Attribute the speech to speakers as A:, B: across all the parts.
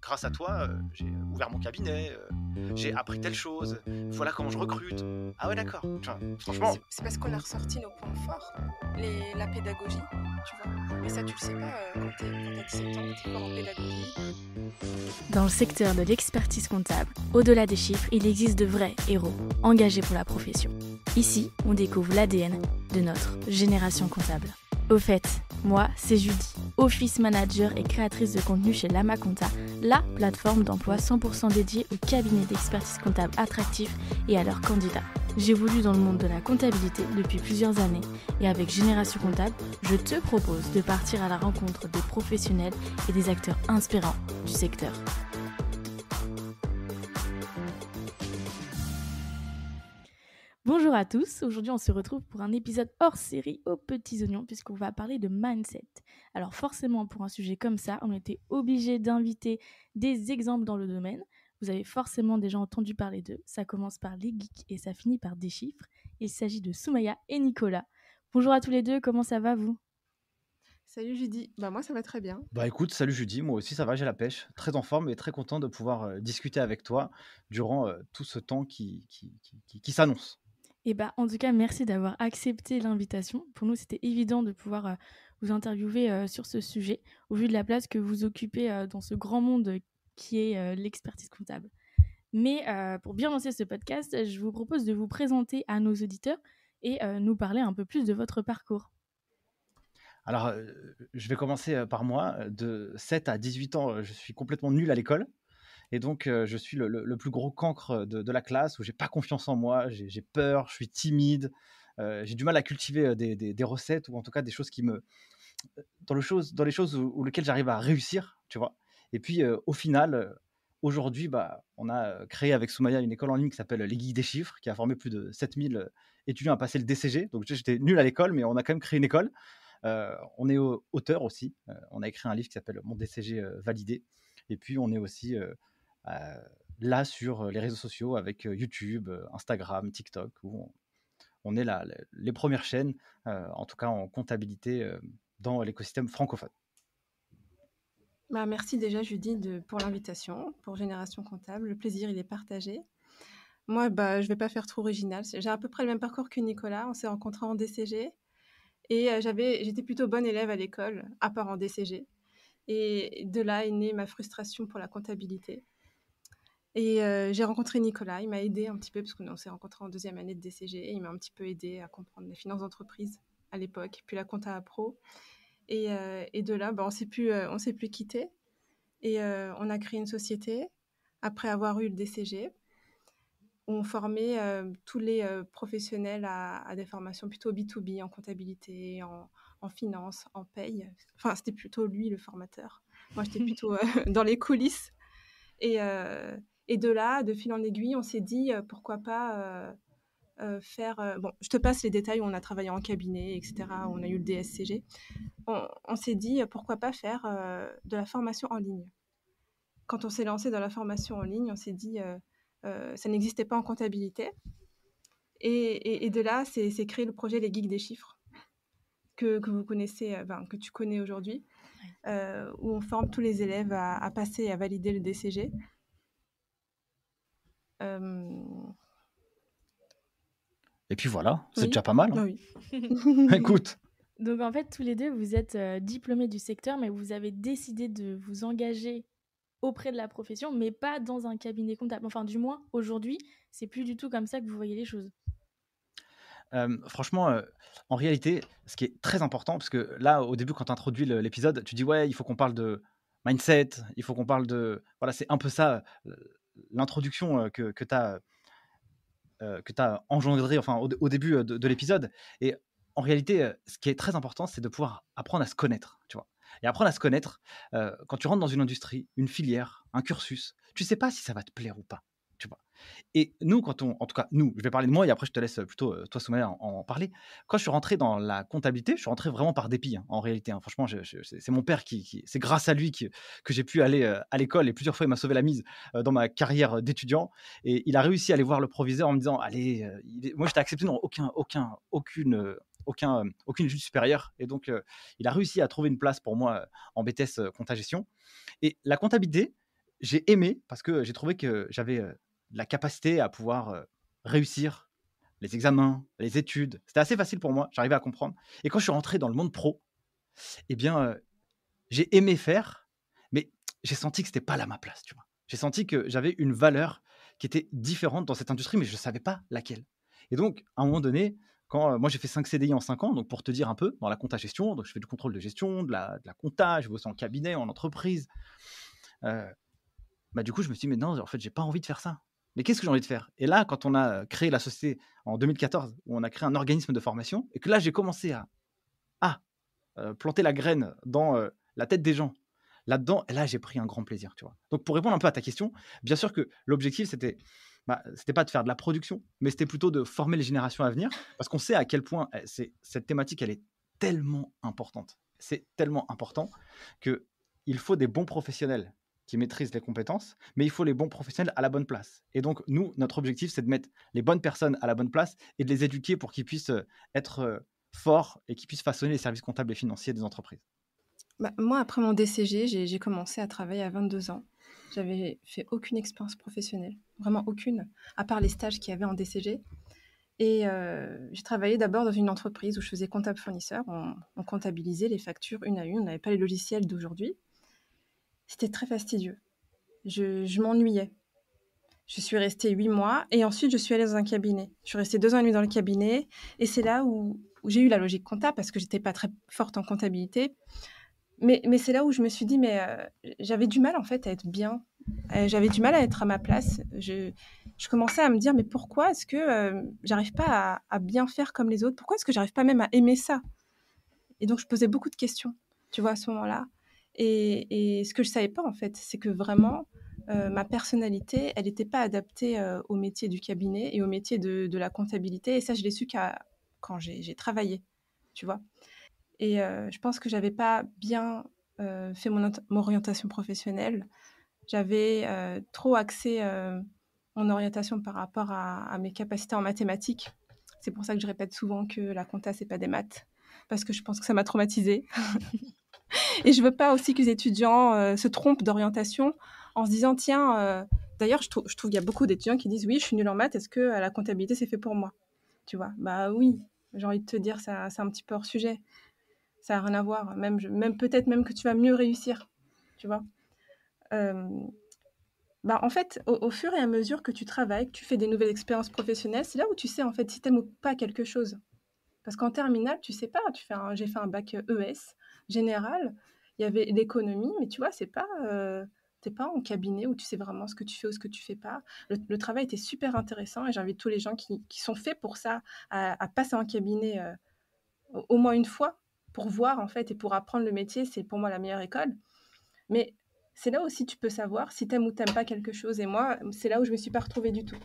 A: Grâce à toi, j'ai ouvert mon cabinet, j'ai appris telle chose, voilà comment je recrute. Ah ouais, d'accord. Tu vois, franchement,
B: C'est parce qu'on a ressorti nos points forts, la pédagogie, tu vois. Mais ça, tu le sais pas quand t'as 17 ans, t'es fort en pédagogie.
C: Dans le secteur de l'expertise comptable, au-delà des chiffres, il existe de vrais héros, engagés pour la profession. Ici, on découvre l'ADN de notre génération comptable. Au fait, moi, c'est Judy, Office Manager et créatrice de contenu chez Lama Compta, la plateforme d'emploi 100% dédiée aux cabinets d'expertise comptable attractifs et à leurs candidats. J'évolue dans le monde de la comptabilité depuis plusieurs années et avec Génération Comptable, je te propose de partir à la rencontre des professionnels et des acteurs inspirants du secteur. Bonjour à tous, aujourd'hui on se retrouve pour un épisode hors série aux petits oignons puisqu'on va parler de mindset. Alors forcément pour un sujet comme ça, on était obligé d'inviter des exemples dans le domaine. Vous avez forcément déjà entendu parler d'eux, ça commence par les geeks et ça finit par des chiffres. Il s'agit de Soumaya et Nicolas. Bonjour à tous les deux, comment ça va vous ?
B: Salut Judy, moi ça va très bien.
A: bah écoute, salut Judy, moi aussi ça va, j'ai la pêche, très en forme et très content de pouvoir discuter avec toi durant tout ce temps qui s'annonce.
C: Et en tout cas, merci d'avoir accepté l'invitation. Pour nous, c'était évident de pouvoir vous interviewer sur ce sujet, au vu de la place que vous occupez dans ce grand monde qui est l'expertise comptable. Mais pour bien lancer ce podcast, je vous propose de vous présenter à nos auditeurs et nous parler un peu plus de votre parcours.
A: Alors, je vais commencer par moi. De 7 à 18 ans, je suis complètement nul à l'école. Et donc, je suis le plus gros cancre de la classe où j'ai pas confiance en moi, j'ai peur, je suis timide, j'ai du mal à cultiver des recettes ou en tout cas des choses qui me. Dans les choses où lesquelles j'arrive à réussir, tu vois. Et puis, au final, aujourd'hui, on a créé avec Soumaya une école en ligne qui s'appelle Les Geeks des Chiffres, qui a formé plus de 7000 étudiants à passer le DCG. Donc, j'étais nul à l'école, mais on a quand même créé une école. On est auteur aussi. On a écrit un livre qui s'appelle Mon DCG validé. Et puis, on est aussi là sur les réseaux sociaux avec YouTube, Instagram, TikTok, où on est les premières chaînes, en tout cas en comptabilité, dans l'écosystème francophone.
B: Merci déjà Judy pour l'invitation, pour Génération Comptable. Le plaisir, il est partagé. Moi, je vais pas faire trop original. J'ai à peu près le même parcours que Nicolas. On s'est rencontrés en DCG et j'étais plutôt bonne élève à l'école, à part en DCG. Et de là est née ma frustration pour la comptabilité. Et j'ai rencontré Nicolas, il m'a aidé un petit peu parce qu'on s'est rencontrés en deuxième année de DCG et il m'a un petit peu aidé à comprendre les finances d'entreprise à l'époque, puis la compta pro. Et de là, on s'est plus quittés et on a créé une société après avoir eu le DCG. On formait tous les professionnels à des formations plutôt B2B, en comptabilité, en finance, en paye. Enfin, c'était plutôt lui le formateur. Moi, j'étais plutôt dans les coulisses. Et de là, de fil en aiguille, on s'est dit pourquoi pas faire... je te passe les détails où on a travaillé en cabinet, etc., où on a eu le DSCG. On s'est dit pourquoi pas faire de la formation en ligne. Quand on s'est lancé dans la formation en ligne, on s'est dit ça n'existait pas en comptabilité. Et de là, c'est créé le projet Les Geeks des Chiffres, que vous connaissez, que tu connais aujourd'hui, où on forme tous les élèves à passer et à valider le DCG.
A: Et puis voilà, c'est
B: Oui.
A: déjà pas mal. Hein.
B: Oui.
A: Écoute.
C: Donc en fait, tous les deux, vous êtes diplômés du secteur, mais vous avez décidé de vous engager auprès de la profession, mais pas dans un cabinet comptable. Enfin, du moins, aujourd'hui, c'est plus du tout comme ça que vous voyez les choses.
A: Franchement, en réalité, ce qui est très important, parce que là, au début, quand tu introduis l'épisode, tu dis ouais, il faut qu'on parle de mindset, il faut qu'on parle de. Voilà, c'est un peu ça, l'introduction que tu as engendré enfin, au début de l'épisode. Et en réalité, ce qui est très important, c'est de pouvoir apprendre à se connaître, tu vois. Et apprendre à se connaître, quand tu rentres dans une industrie, une filière, un cursus, tu sais pas si ça va te plaire ou pas, tu vois. Et nous, en tout cas, nous, je vais parler de moi et après je te laisse plutôt, toi, Soumaya, en parler. Quand je suis rentré dans la comptabilité, je suis rentré vraiment par dépit, en réalité. Franchement, c'est mon père c'est grâce à lui que j'ai pu aller à l'école et plusieurs fois, il m'a sauvé la mise dans ma carrière d'étudiant. Et il a réussi à aller voir le proviseur en me disant allez, moi, j'étais accepté dans aucune aucune étude supérieure. Et donc, il a réussi à trouver une place pour moi en BTS compta-gestion. Et la comptabilité, j'ai aimé parce que j'ai trouvé que j'avais la capacité à pouvoir réussir les examens, les études. C'était assez facile pour moi, j'arrivais à comprendre. Et quand je suis rentré dans le monde pro, eh bien, j'ai aimé faire, mais j'ai senti que c'était pas là ma place, tu vois. J'ai senti que j'avais une valeur qui était différente dans cette industrie, mais je ne savais pas laquelle. Et donc, à un moment donné, quand moi j'ai fait 5 CDI en 5 ans, donc pour te dire un peu, dans la compta-gestion, donc je fais du contrôle de gestion, de la compta, je bosse en cabinet, en entreprise. Du coup, je me suis dit, mais non, en fait, j'ai pas envie de faire ça. Mais qu'est-ce que j'ai envie de faire? Et là, quand on a créé la société en 2014, où on a créé un organisme de formation, et que là, j'ai commencé à planter la graine dans la tête des gens là-dedans, et là, j'ai pris un grand plaisir, tu vois. Donc, pour répondre un peu à ta question, bien sûr que l'objectif, c'était pas de faire de la production, mais c'était plutôt de former les générations à venir, parce qu'on sait à quel point cette thématique, elle est tellement importante. C'est tellement important qu'il faut des bons professionnels qui maîtrisent les compétences, mais il faut les bons professionnels à la bonne place. Et donc, nous, notre objectif, c'est de mettre les bonnes personnes à la bonne place et de les éduquer pour qu'ils puissent être forts et qu'ils puissent façonner les services comptables et financiers des entreprises.
B: Moi, après mon DCG, j'ai commencé à travailler à 22 ans. J'avais fait aucune expérience professionnelle, vraiment aucune, à part les stages qu'il y avait en DCG. Et j'ai travaillé d'abord dans une entreprise où je faisais comptable fournisseur. On comptabilisait les factures une à une. On n'avait pas les logiciels d'aujourd'hui. C'était très fastidieux. Je m'ennuyais. Je suis restée 8 mois et ensuite je suis allée dans un cabinet. Je suis restée 2 ans et demi dans le cabinet et c'est là où j'ai eu la logique comptable parce que j'étais pas très forte en comptabilité. Mais c'est là où je me suis dit, j'avais du mal en fait à être bien. J'avais du mal à être à ma place. Je commençais à me dire, mais pourquoi est-ce que j'arrive pas à bien faire comme les autres? Pourquoi est-ce que j'arrive pas même à aimer ça? Et donc je posais beaucoup de questions, tu vois, à ce moment-là. Et ce que je savais pas en fait, c'est que vraiment ma personnalité, elle n'était pas adaptée au métier du cabinet et au métier de la comptabilité. Et ça, je l'ai su quand j'ai travaillé, tu vois. Et je pense que j'avais pas bien fait mon orientation professionnelle. J'avais trop axé mon orientation par rapport à mes capacités en mathématiques. C'est pour ça que je répète souvent que la compta, c'est pas des maths, parce que je pense que ça m'a traumatisée. Et je veux pas aussi que les étudiants se trompent d'orientation en se disant, tiens, d'ailleurs, je trouve qu'il y a beaucoup d'étudiants qui disent, oui, je suis nulle en maths, est-ce que la comptabilité, c'est fait pour moi? Tu vois, bah oui, j'ai envie de te dire, c'est un petit peu hors sujet. Ça n'a rien à voir. Même peut-être même que tu vas mieux réussir, tu vois. En fait, au fur et à mesure que tu travailles, que tu fais des nouvelles expériences professionnelles, c'est là où tu sais en fait si tu aimes ou pas quelque chose. Parce qu'en terminale, tu sais pas. J'ai fait un bac ES général. Il y avait l'économie, mais tu vois, t'es pas en cabinet où tu sais vraiment ce que tu fais ou ce que tu fais pas. Le travail était super intéressant et j'invite tous les gens qui sont faits pour ça à passer en cabinet au moins une fois pour voir en fait et pour apprendre le métier. C'est pour moi la meilleure école. Mais c'est là aussi tu peux savoir si t'aimes ou t'aimes pas quelque chose. Et moi, c'est là où je me suis pas retrouvée du tout.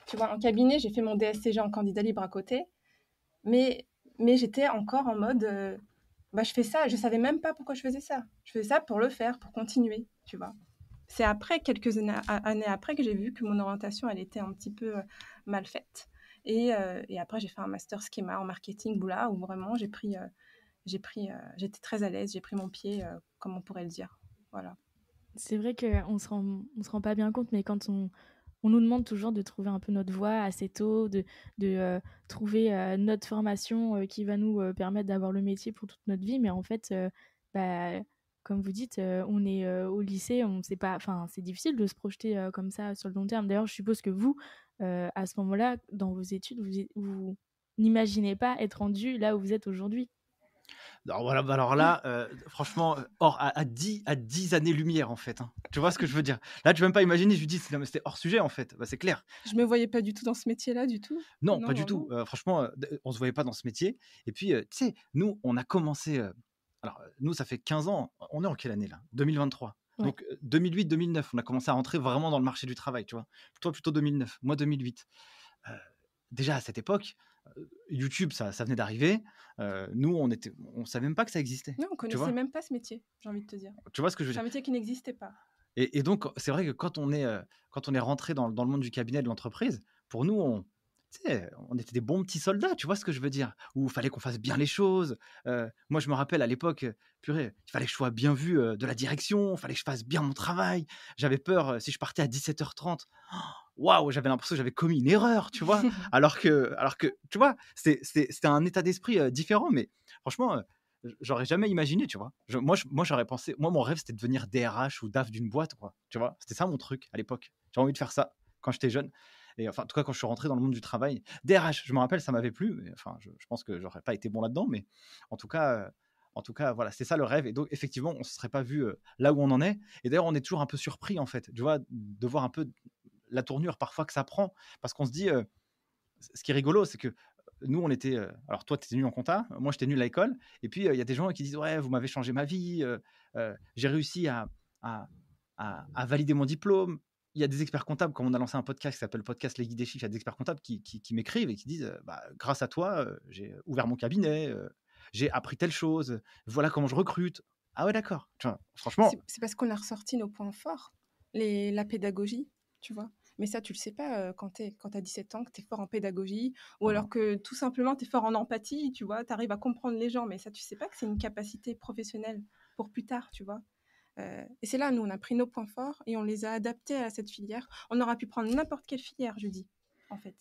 B: Tu vois, en cabinet, j'ai fait mon DSCG en candidat libre à côté, mais j'étais encore en mode, je fais ça, je savais même pas pourquoi je faisais ça. Je faisais ça pour le faire, pour continuer, tu vois. C'est après, quelques années après, que j'ai vu que mon orientation, elle était un petit peu mal faite. Et après, j'ai fait un master schéma en marketing, où vraiment j'étais très à l'aise, j'ai pris mon pied, comme on pourrait le dire. Voilà.
C: C'est vrai qu'on se rend pas bien compte, mais quand on nous demande toujours de trouver un peu notre voie assez tôt, de trouver notre formation qui va nous permettre d'avoir le métier pour toute notre vie, mais en fait, comme vous dites, on est au lycée, on sait pas, enfin, c'est difficile de se projeter comme ça sur le long terme. D'ailleurs, je suppose que vous, à ce moment-là, dans vos études, vous n'imaginez pas être rendu là où vous êtes aujourd'hui.
A: Alors, voilà, alors là, franchement, à 10 années-lumière, en fait. Hein. Tu vois ce que je veux dire? Là, tu peux même pas imaginer, je lui dis, non, mais c'était hors sujet, en fait. C'est clair.
B: Je me voyais pas du tout dans ce métier-là, du tout.
A: Non, pas du tout. Franchement, on se voyait pas dans ce métier. Et puis, tu sais, nous, on a commencé. Alors, nous, ça fait 15 ans. On est en quelle année, là? 2023. Ouais. Donc, 2008-2009, on a commencé à rentrer vraiment dans le marché du travail, tu vois. Toi, plutôt 2009. Moi, 2008. Déjà, à cette époque, YouTube, ça venait d'arriver. Nous, on savait même pas que ça existait.
B: Non, on connaissait même pas ce métier, j'ai envie de te dire.
A: Tu vois ce que je veux dire?
B: C'est un métier qui n'existait pas.
A: Et donc, c'est vrai que quand on est rentré dans le monde du cabinet de l'entreprise, pour nous, tu sais, on était des bons petits soldats, tu vois ce que je veux dire? Où il fallait qu'on fasse bien les choses. Moi, je me rappelle à l'époque, purée, il fallait que je sois bien vu de la direction, il fallait que je fasse bien mon travail. J'avais peur, si je partais à 17h30, waouh, j'avais l'impression que j'avais commis une erreur, tu vois? Alors que tu vois, c'était un état d'esprit différent, mais franchement, j'aurais jamais imaginé, tu vois? Moi, j'aurais pensé, moi, mon rêve, c'était de devenir DRH ou DAF d'une boîte, quoi, tu vois? C'était ça mon truc à l'époque. J'avais envie de faire ça quand j'étais jeune. Et enfin, en tout cas, quand je suis rentré dans le monde du travail, DRH, je me rappelle, ça m'avait plu. Mais, enfin, je pense que j'aurais pas été bon là-dedans, mais en tout cas, voilà, c'est ça le rêve. Et donc, effectivement, on ne se serait pas vu là où on en est. Et d'ailleurs, on est toujours un peu surpris, en fait, tu vois, de voir un peu la tournure parfois que ça prend, parce qu'on se dit, ce qui est rigolo, c'est que nous, on était, alors toi, tu étais nul en compta, moi, j'étais nul à l'école, et puis il y a des gens qui disent, ouais, vous m'avez changé ma vie, j'ai réussi à, à valider mon diplôme. Il y a des experts comptables, comme on a lancé un podcast qui s'appelle Podcast Les Guides des Chiffres, il y a des experts comptables qui m'écrivent et qui disent, bah, grâce à toi, j'ai ouvert mon cabinet, j'ai appris telle chose, voilà comment je recrute. Ah ouais, d'accord. Tu vois, franchement,
B: C'est parce qu'on a ressorti nos points forts, la pédagogie, tu vois. Mais ça, tu le sais pas quand tu as 17 ans, que tu es fort en pédagogie, ou
A: voilà.
B: alors que tout simplement tu es fort en empathie, tu vois, tu arrives à comprendre les gens. Mais ça, tu sais pas que c'est une capacité professionnelle pour plus tard, tu vois. Et c'est là, nous, on a pris nos points forts et on les a adaptés à cette filière. On aurait pu prendre n'importe quelle filière, je dis, en fait.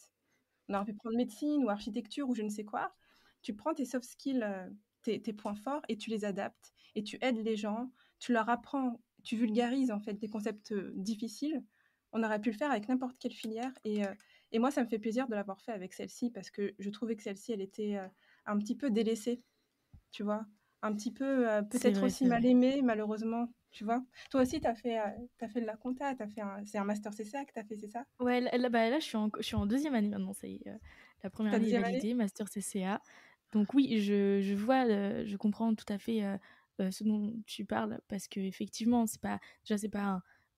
B: On aurait pu prendre médecine ou architecture ou je ne sais quoi. Tu prends tes soft skills, tes points forts et tu les adaptes et tu aides les gens, tu leur apprends, tu vulgarises en fait des concepts difficiles. On aurait pu le faire avec n'importe quelle filière et moi, ça me fait plaisir de l'avoir fait avec celle-ci parce que je trouvais que celle-ci, elle était un petit peu délaissée, tu vois, un petit peu
C: C'est
B: peut-être
C: vrai,
B: aussi
C: c'est
B: mal
C: vrai.
B: aimée, malheureusement, tu vois. Toi aussi, tu as fait de la compta, c'est un master CCA que tu as fait, c'est ça?
C: Ouais, là, je suis en deuxième année maintenant, ça y est. La première
B: Ta
C: année est
B: deuxième année?
C: validée, master CCA. Donc oui, je vois, je comprends tout à fait ce dont tu parles, parce que effectivement, c'est pas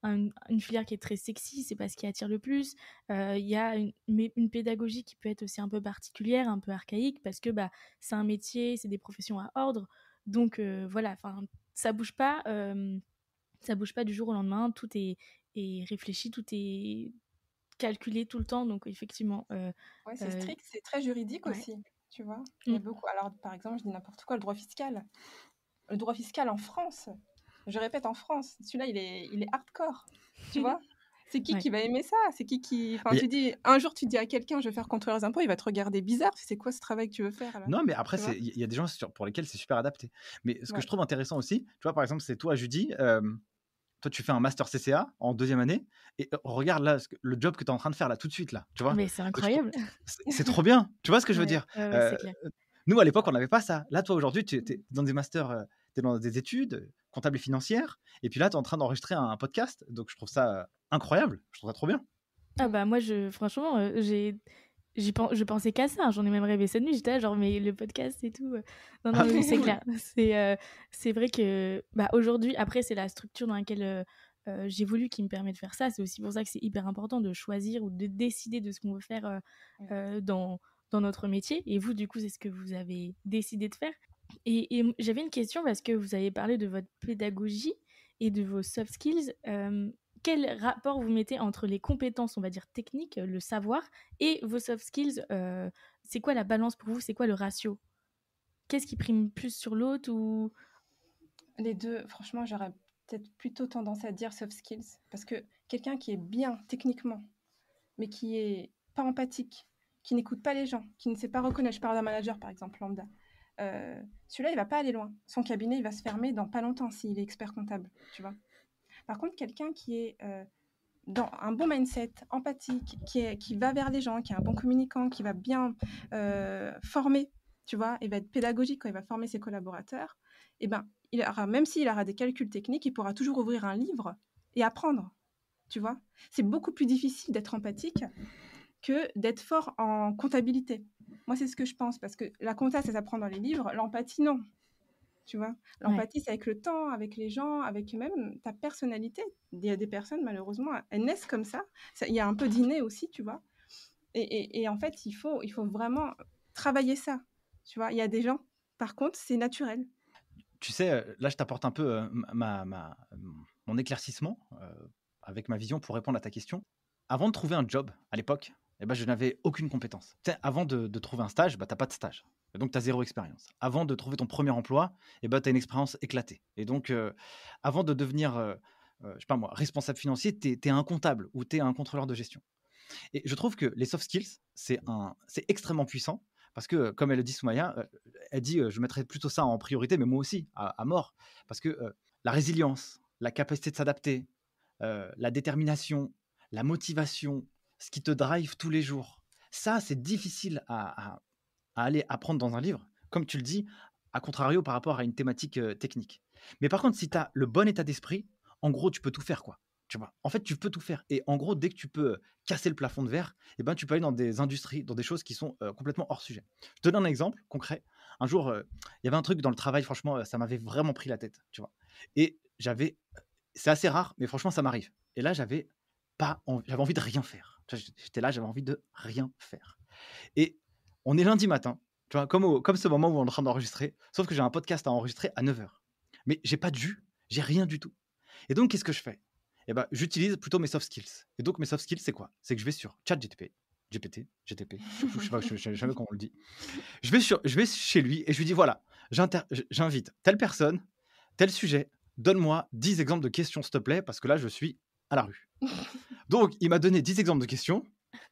C: une filière qui est très sexy, c'est pas ce qui attire le plus. Il y a une pédagogie qui peut être aussi un peu particulière, un peu archaïque, parce que bah, c'est un métier, c'est des professions à ordre. Donc voilà, enfin, ça bouge pas. Ça bouge pas du jour au lendemain, tout est réfléchi, tout est calculé tout le temps, donc effectivement,
B: Ouais, c'est
C: euh,
B: strict, c'est très juridique
C: ouais.
B: aussi, tu vois. Il y a
C: Mm.
B: beaucoup. Alors, par exemple, je dis n'importe quoi, le droit fiscal. Le droit fiscal en France, je répète en France, celui-là, il est hardcore, tu vois. C'est
C: Ouais.
B: qui va aimer ça? C'est qui. Enfin,
A: Mais
B: tu dis, un jour, tu dis à quelqu'un, je vais faire contrôleur des impôts, il va te regarder bizarre. C'est quoi ce travail que tu veux faire, là?
A: non, mais après,
B: Tu vois?
A: il y a des gens pour lesquels c'est super adapté. Mais ce que
B: Ouais.
A: je trouve intéressant aussi, tu vois, par exemple, c'est toi, Judy, toi, tu fais un master CCA en deuxième année, et regarde là, le job que tu es en train de faire là, tout de suite, là, tu vois.
C: Mais c'est
A: Je trouve,
C: incroyable.
A: c'est trop bien, tu vois ce que je veux
C: Ouais,
A: dire.
C: ouais, ouais,
A: Euh,
C: c'est clair.
A: Nous, à l'époque, on n'avait pas ça. Là, toi, aujourd'hui, tu es dans des masters, tu es dans des études comptables et financières, et puis là, tu es en train d'enregistrer un podcast, donc je trouve ça incroyable, je trouve ça trop bien.
C: Ah bah moi, franchement, je pensais qu'à ça, hein. J'en ai même rêvé cette nuit. J'étais là, genre, mais le podcast et tout. Non, non,
A: Ah,
C: mais
A: trop
C: oui, c'est
A: cool.
C: clair. C'est vrai que bah, aujourd'hui, après, c'est la structure dans laquelle j'évolue qui me permet de faire ça. C'est aussi pour ça que c'est hyper important de choisir ou de décider de ce qu'on veut faire dans notre métier. Et vous, du coup, c'est ce que vous avez décidé de faire. Et j'avais une question parce que vous avez parlé de votre pédagogie et de vos soft skills. Quel rapport vous mettez entre les compétences, on va dire techniques, le savoir, et vos soft skills? C'est quoi la balance pour vous? C'est quoi le ratio? Qu'est-ce qui prime plus sur l'autre ou...
B: Les deux, franchement, j'aurais peut-être plutôt tendance à dire soft skills. Parce que quelqu'un qui est bien techniquement, mais qui est pas empathique, qui n'écoute pas les gens, qui ne sait pas reconnaître, je parle d'un manager par exemple, lambda, celui-là, il va pas aller loin. Son cabinet, il va se fermer dans pas longtemps s'il est expert comptable, tu vois. Par contre, quelqu'un qui est dans un bon mindset, empathique, qui va vers les gens, qui est un bon communicant, qui va bien former, tu vois, et va être pédagogique quand il va former ses collaborateurs, et ben, même s'il aura des calculs techniques, il pourra toujours ouvrir un livre et apprendre, tu vois. C'est beaucoup plus difficile d'être empathique que d'être fort en comptabilité. Moi, c'est ce que je pense, parce que la compta, ça s'apprend dans les livres, l'empathie, non. Tu vois,
C: Ouais.
B: l'empathie, c'est avec le temps, avec les gens, avec même ta personnalité. Il y a des personnes, malheureusement, elles naissent comme ça. Il y a un peu d'inné aussi, tu vois. Et en fait, il faut vraiment travailler ça. Tu vois, il y a des gens, par contre, c'est naturel.
A: Tu sais, là, je t'apporte un peu mon éclaircissement avec ma vision pour répondre à ta question. Avant de trouver un job à l'époque, eh ben, je n'avais aucune compétence. Tu sais, avant de trouver un stage, bah, tu n'as pas de stage. Et donc, tu as 0 expérience. Avant de trouver ton premier emploi, eh ben, tu as une expérience éclatée. Et donc, avant de devenir, je sais pas moi, responsable financier, tu es un comptable ou tu es un contrôleur de gestion. Et je trouve que les soft skills, c'est extrêmement puissant parce que, comme elle le dit Soumaya, elle dit je mettrais plutôt ça en priorité, mais moi aussi, à mort. Parce que la résilience, la capacité de s'adapter, la détermination, la motivation, ce qui te drive tous les jours, ça, c'est difficile à aller apprendre dans un livre, comme tu le dis, à contrario par rapport à une thématique technique. Mais par contre, si tu as le bon état d'esprit, en gros, tu peux tout faire, quoi. Tu vois, en fait, tu peux tout faire. Et en gros, dès que tu peux casser le plafond de verre, eh ben, tu peux aller dans des industries, dans des choses qui sont complètement hors sujet. Je te donne un exemple concret. Un jour, il y avait un truc dans le travail, franchement, ça m'avait vraiment pris la tête, tu vois. Et c'est assez rare, mais franchement, ça m'arrive. Et là, j'avais envie de rien faire. Tu vois, j'étais là, j'avais envie de rien faire. Et on est lundi matin, tu vois, comme ce moment où on est en train d'enregistrer, sauf que j'ai un podcast à enregistrer à 9h. Mais j'ai pas de jus, j'ai rien du tout. Et donc, qu'est-ce que je fais? Eh ben, j'utilise plutôt mes soft skills. Et donc, mes soft skills, c'est quoi? C'est que je vais sur ChatGPT, GPT, GTP, je sais jamais comment on le dit. Je vais chez lui et je lui dis voilà, j'invite telle personne, tel sujet, donne-moi 10 exemples de questions, s'il te plaît, parce que là, je suis à la rue. Donc, il m'a donné 10 exemples de questions.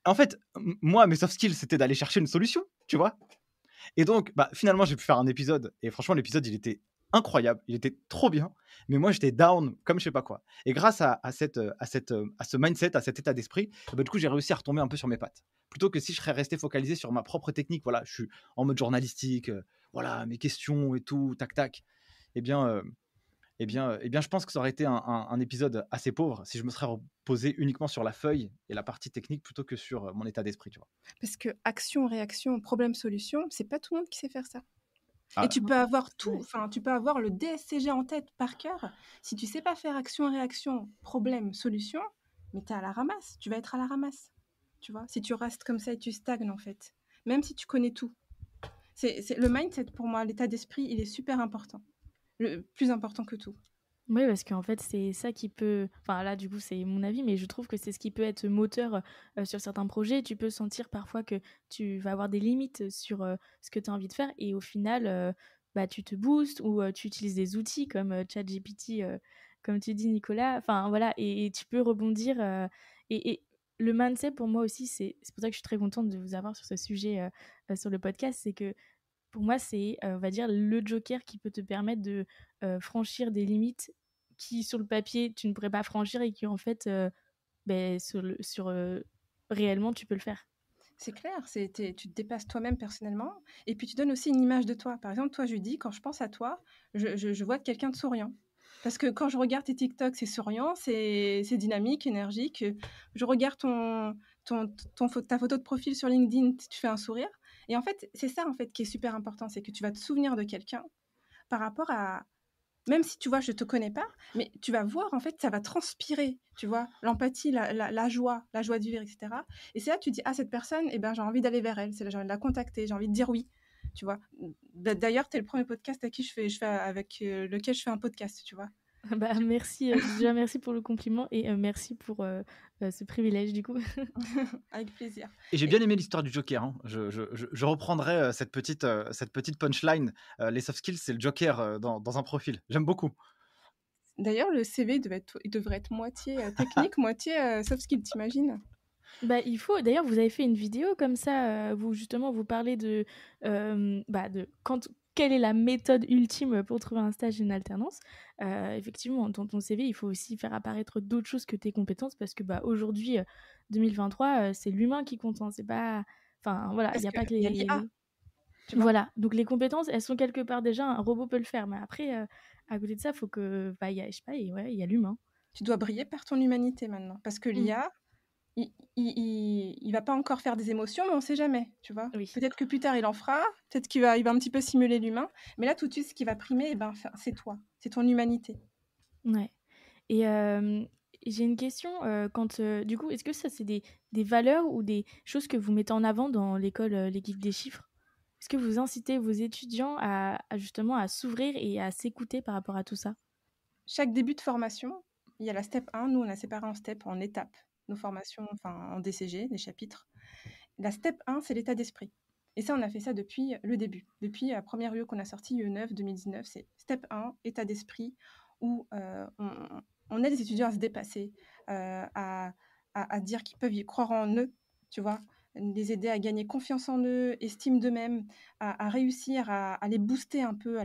A: En fait, moi, mes soft skills, c'était d'aller chercher une solution, tu vois. Et donc, bah, finalement, j'ai pu faire un épisode. Et franchement, l'épisode, il était incroyable. Il était trop bien. Mais moi, j'étais down comme je sais pas quoi. Et grâce à ce mindset, à cet état d'esprit, bah, du coup, j'ai réussi à retomber un peu sur mes pattes. Plutôt que si je serais resté focalisé sur ma propre technique. Voilà, je suis en mode journalistique. Voilà, mes questions et tout, tac, tac. Eh bien, je pense que ça aurait été un épisode assez pauvre si je me serais reposé uniquement sur la feuille et la partie technique plutôt que sur mon état d'esprit, tu vois.
B: Parce que action, réaction, problème, solution, c'est pas tout le monde qui sait faire ça.
A: Ah,
B: Et tu peux avoir tout, enfin, tu peux avoir le DSCG en tête par cœur. Si tu sais pas faire action, réaction, problème, solution, mais tu es à la ramasse. Tu vas être à la ramasse. Tu vois, si tu restes comme ça et tu stagnes, en fait. Même si tu connais tout. Le mindset, pour moi, l'état d'esprit, il est super important. Le plus important que tout.
C: Oui, parce qu'en fait, c'est ça qui peut... Enfin, là, du coup, c'est mon avis, mais je trouve que c'est ce qui peut être moteur sur certains projets. Tu peux sentir parfois que tu vas avoir des limites sur ce que tu as envie de faire et au final, bah, tu te boostes ou tu utilises des outils comme ChatGPT, comme tu dis, Nicolas. Enfin, voilà, et tu peux rebondir. Et le mindset, pour moi aussi, c'est pour ça que je suis très contente de vous avoir sur ce sujet sur le podcast, c'est que pour moi, c'est, on va dire, le joker qui peut te permettre de franchir des limites qui, sur le papier, tu ne pourrais pas franchir et qui, en fait, réellement, tu peux le faire.
B: C'est clair, tu te dépasses toi-même personnellement et puis tu donnes aussi une image de toi. Par exemple, toi, Judy, quand je pense à toi, je vois quelqu'un de souriant. Parce que quand je regarde tes TikTok, c'est souriant, c'est dynamique, énergique. Je regarde ta photo de profil sur LinkedIn, tu fais un sourire. Et en fait, c'est ça en fait qui est super important, c'est que tu vas te souvenir de quelqu'un par rapport à... Même si tu vois, je te connais pas, mais tu vas voir, en fait, ça va transpirer, tu vois, l'empathie, la joie de vivre, etc. Et c'est là que tu dis, ah, cette personne, eh ben, j'ai envie d'aller vers elle, j'ai envie de la contacter, j'ai envie de dire oui, tu vois. D'ailleurs, tu es le premier podcast avec lequel je fais un podcast, tu vois.
C: Bah, merci, déjà merci pour le compliment et merci pour ce privilège du coup.
B: Avec plaisir.
A: Et j'ai bien aimé l'histoire du Joker. Hein. Je reprendrai cette petite punchline. Les soft skills, c'est le Joker dans un profil. J'aime beaucoup.
B: D'ailleurs, le CV il devrait être moitié technique, moitié soft skill, t'imagines?
C: Bah, il faut. D'ailleurs, vous avez fait une vidéo comme ça, où justement vous parlez de quelle est la méthode ultime pour trouver un stage et une alternance. Effectivement, dans ton CV, il faut aussi faire apparaître d'autres choses que tes compétences parce que bah, aujourd'hui, 2023, c'est l'humain qui compte. Hein, c'est pas... Enfin, voilà, il n'y a pas que
B: y a l'IA, tu vois.
C: Voilà, donc les compétences, elles sont quelque part déjà, un robot peut le faire. Mais après, à côté de ça, il faut que... Bah, je sais pas, il y a l'humain.
B: Tu dois briller par ton humanité maintenant parce que l'IA... Il va pas encore faire des émotions, mais on sait jamais, tu vois.
C: Oui.
B: Peut-être que plus tard, il en fera, peut-être qu'il va un petit peu simuler l'humain, mais là, tout de suite, ce qui va primer, c'est toi, c'est ton humanité.
C: Ouais. Et j'ai une question, du coup, est-ce que ça, c'est des valeurs ou des choses que vous mettez en avant dans l'école, les guides des chiffres? Est-ce que vous incitez vos étudiants justement à s'ouvrir et à s'écouter par rapport à tout ça?
B: Chaque début de formation, il y a la step 1, nous, on a séparé en étapes, nos formations, enfin, en DCG, des chapitres. la step 1, c'est l'état d'esprit. Et ça, on a fait ça depuis le début. Depuis la première UE qu'on a sortie, UE9 2019, c'est step 1, état d'esprit, où on aide les étudiants à se dépasser, à dire qu'ils peuvent y croire en eux, tu vois, les aider à gagner confiance en eux, estime d'eux-mêmes, à réussir, à les booster un peu,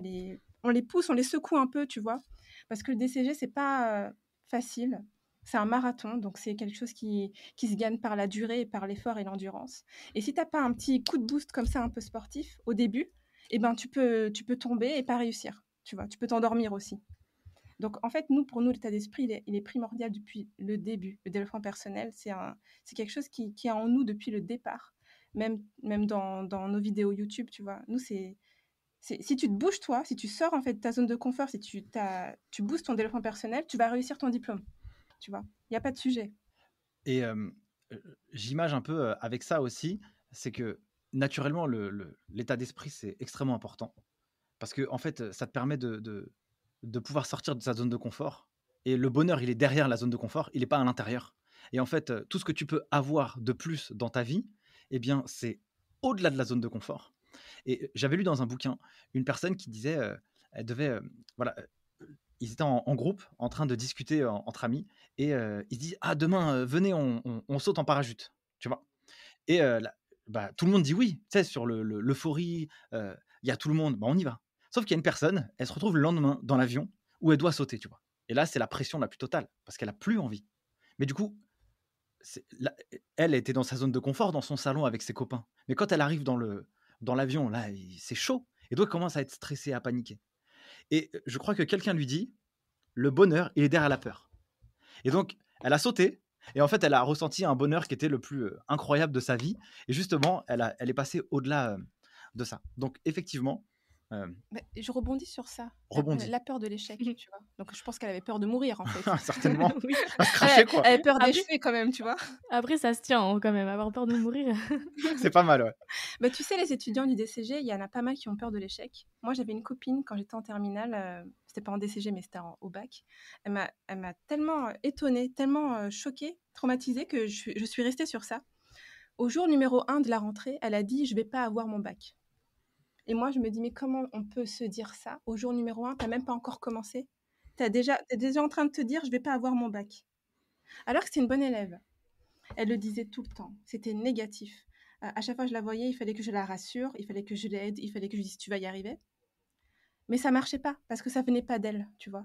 B: on les pousse, on les secoue un peu, tu vois. Parce que le DCG, c'est pas facile. C'est un marathon, donc c'est quelque chose qui se gagne par la durée et par l'effort et l'endurance. Et si tu n'as pas un petit coup de boost comme ça, un peu sportif, au début, eh ben, tu peux tomber et pas réussir. Tu vois, tu peux t'endormir aussi. Donc, en fait, pour nous, l'état d'esprit, il est primordial depuis le début. Le développement personnel, c'est quelque chose qui est en nous depuis le départ. Même dans nos vidéos YouTube, tu vois. Nous, si tu te bouges, toi, si tu sors en fait de ta zone de confort, si tu boostes ton développement personnel, tu vas réussir ton diplôme. Tu vois, il n'y a pas de sujet.
A: Et j'image un peu avec ça aussi, c'est que naturellement, l'état d'esprit, c'est extrêmement important. Parce que, en fait, ça te permet de pouvoir sortir de sa zone de confort. Et le bonheur, il est derrière la zone de confort, il n'est pas à l'intérieur. Et en fait, tout ce que tu peux avoir de plus dans ta vie, eh bien, c'est au-delà de la zone de confort. Et j'avais lu dans un bouquin une personne qui disait, elle devait, voilà, ils étaient en groupe, en train de discuter entre amis, et ils se disent ah demain venez on saute en parachute, tu vois. Et tout le monde dit oui, tu sais sur l'euphorie, il y a tout le monde, on y va. Sauf qu'il y a une personne, elle se retrouve le lendemain dans l'avion où elle doit sauter, tu vois. Et là c'est la pression la plus totale parce qu'elle a plus envie. Mais du coup, elle était dans sa zone de confort, dans son salon avec ses copains. Mais quand elle arrive dans l'avion, là c'est chaud, et donc elle commence à être stressée, à paniquer. Et je crois que quelqu'un lui dit le bonheur, il est derrière la peur. Et donc, elle a sauté. Et en fait, elle a ressenti un bonheur qui était le plus incroyable de sa vie. Et justement, elle est passée au-delà de ça. Donc, effectivement.
B: Je rebondis sur ça.
A: Rebondis.
B: La peur de l'échec, tu vois. Donc, je pense qu'elle avait peur de mourir, en fait.
A: Certainement.
C: Oui.
A: Elle se crachait, quoi.
B: Elle avait peur d'échouer, quand même, tu vois.
C: Après, ça se tient quand même, avoir peur de mourir.
A: C'est pas mal, ouais.
B: Bah, tu sais, les étudiants du DCG, il y en a pas mal qui ont peur de l'échec. Moi, j'avais une copine quand j'étais en terminale, c'était pas en DCG, mais c'était au bac. Elle m'a tellement étonnée, tellement choquée, traumatisée, que je suis restée sur ça. Au jour numéro 1 de la rentrée, elle a dit « je vais pas avoir mon bac ». Et moi, je me dis « mais comment on peut se dire ça ? Au jour numéro 1, t'as même pas encore commencé. T'es déjà en train de te dire « je vais pas avoir mon bac ». Alors que c'était une bonne élève. Elle le disait tout le temps. C'était négatif. À chaque fois que je la voyais, il fallait que je la rassure, il fallait que je l'aide, il fallait que je dise « tu vas y arriver ». Mais ça marchait pas, parce que ça venait pas d'elle, tu vois.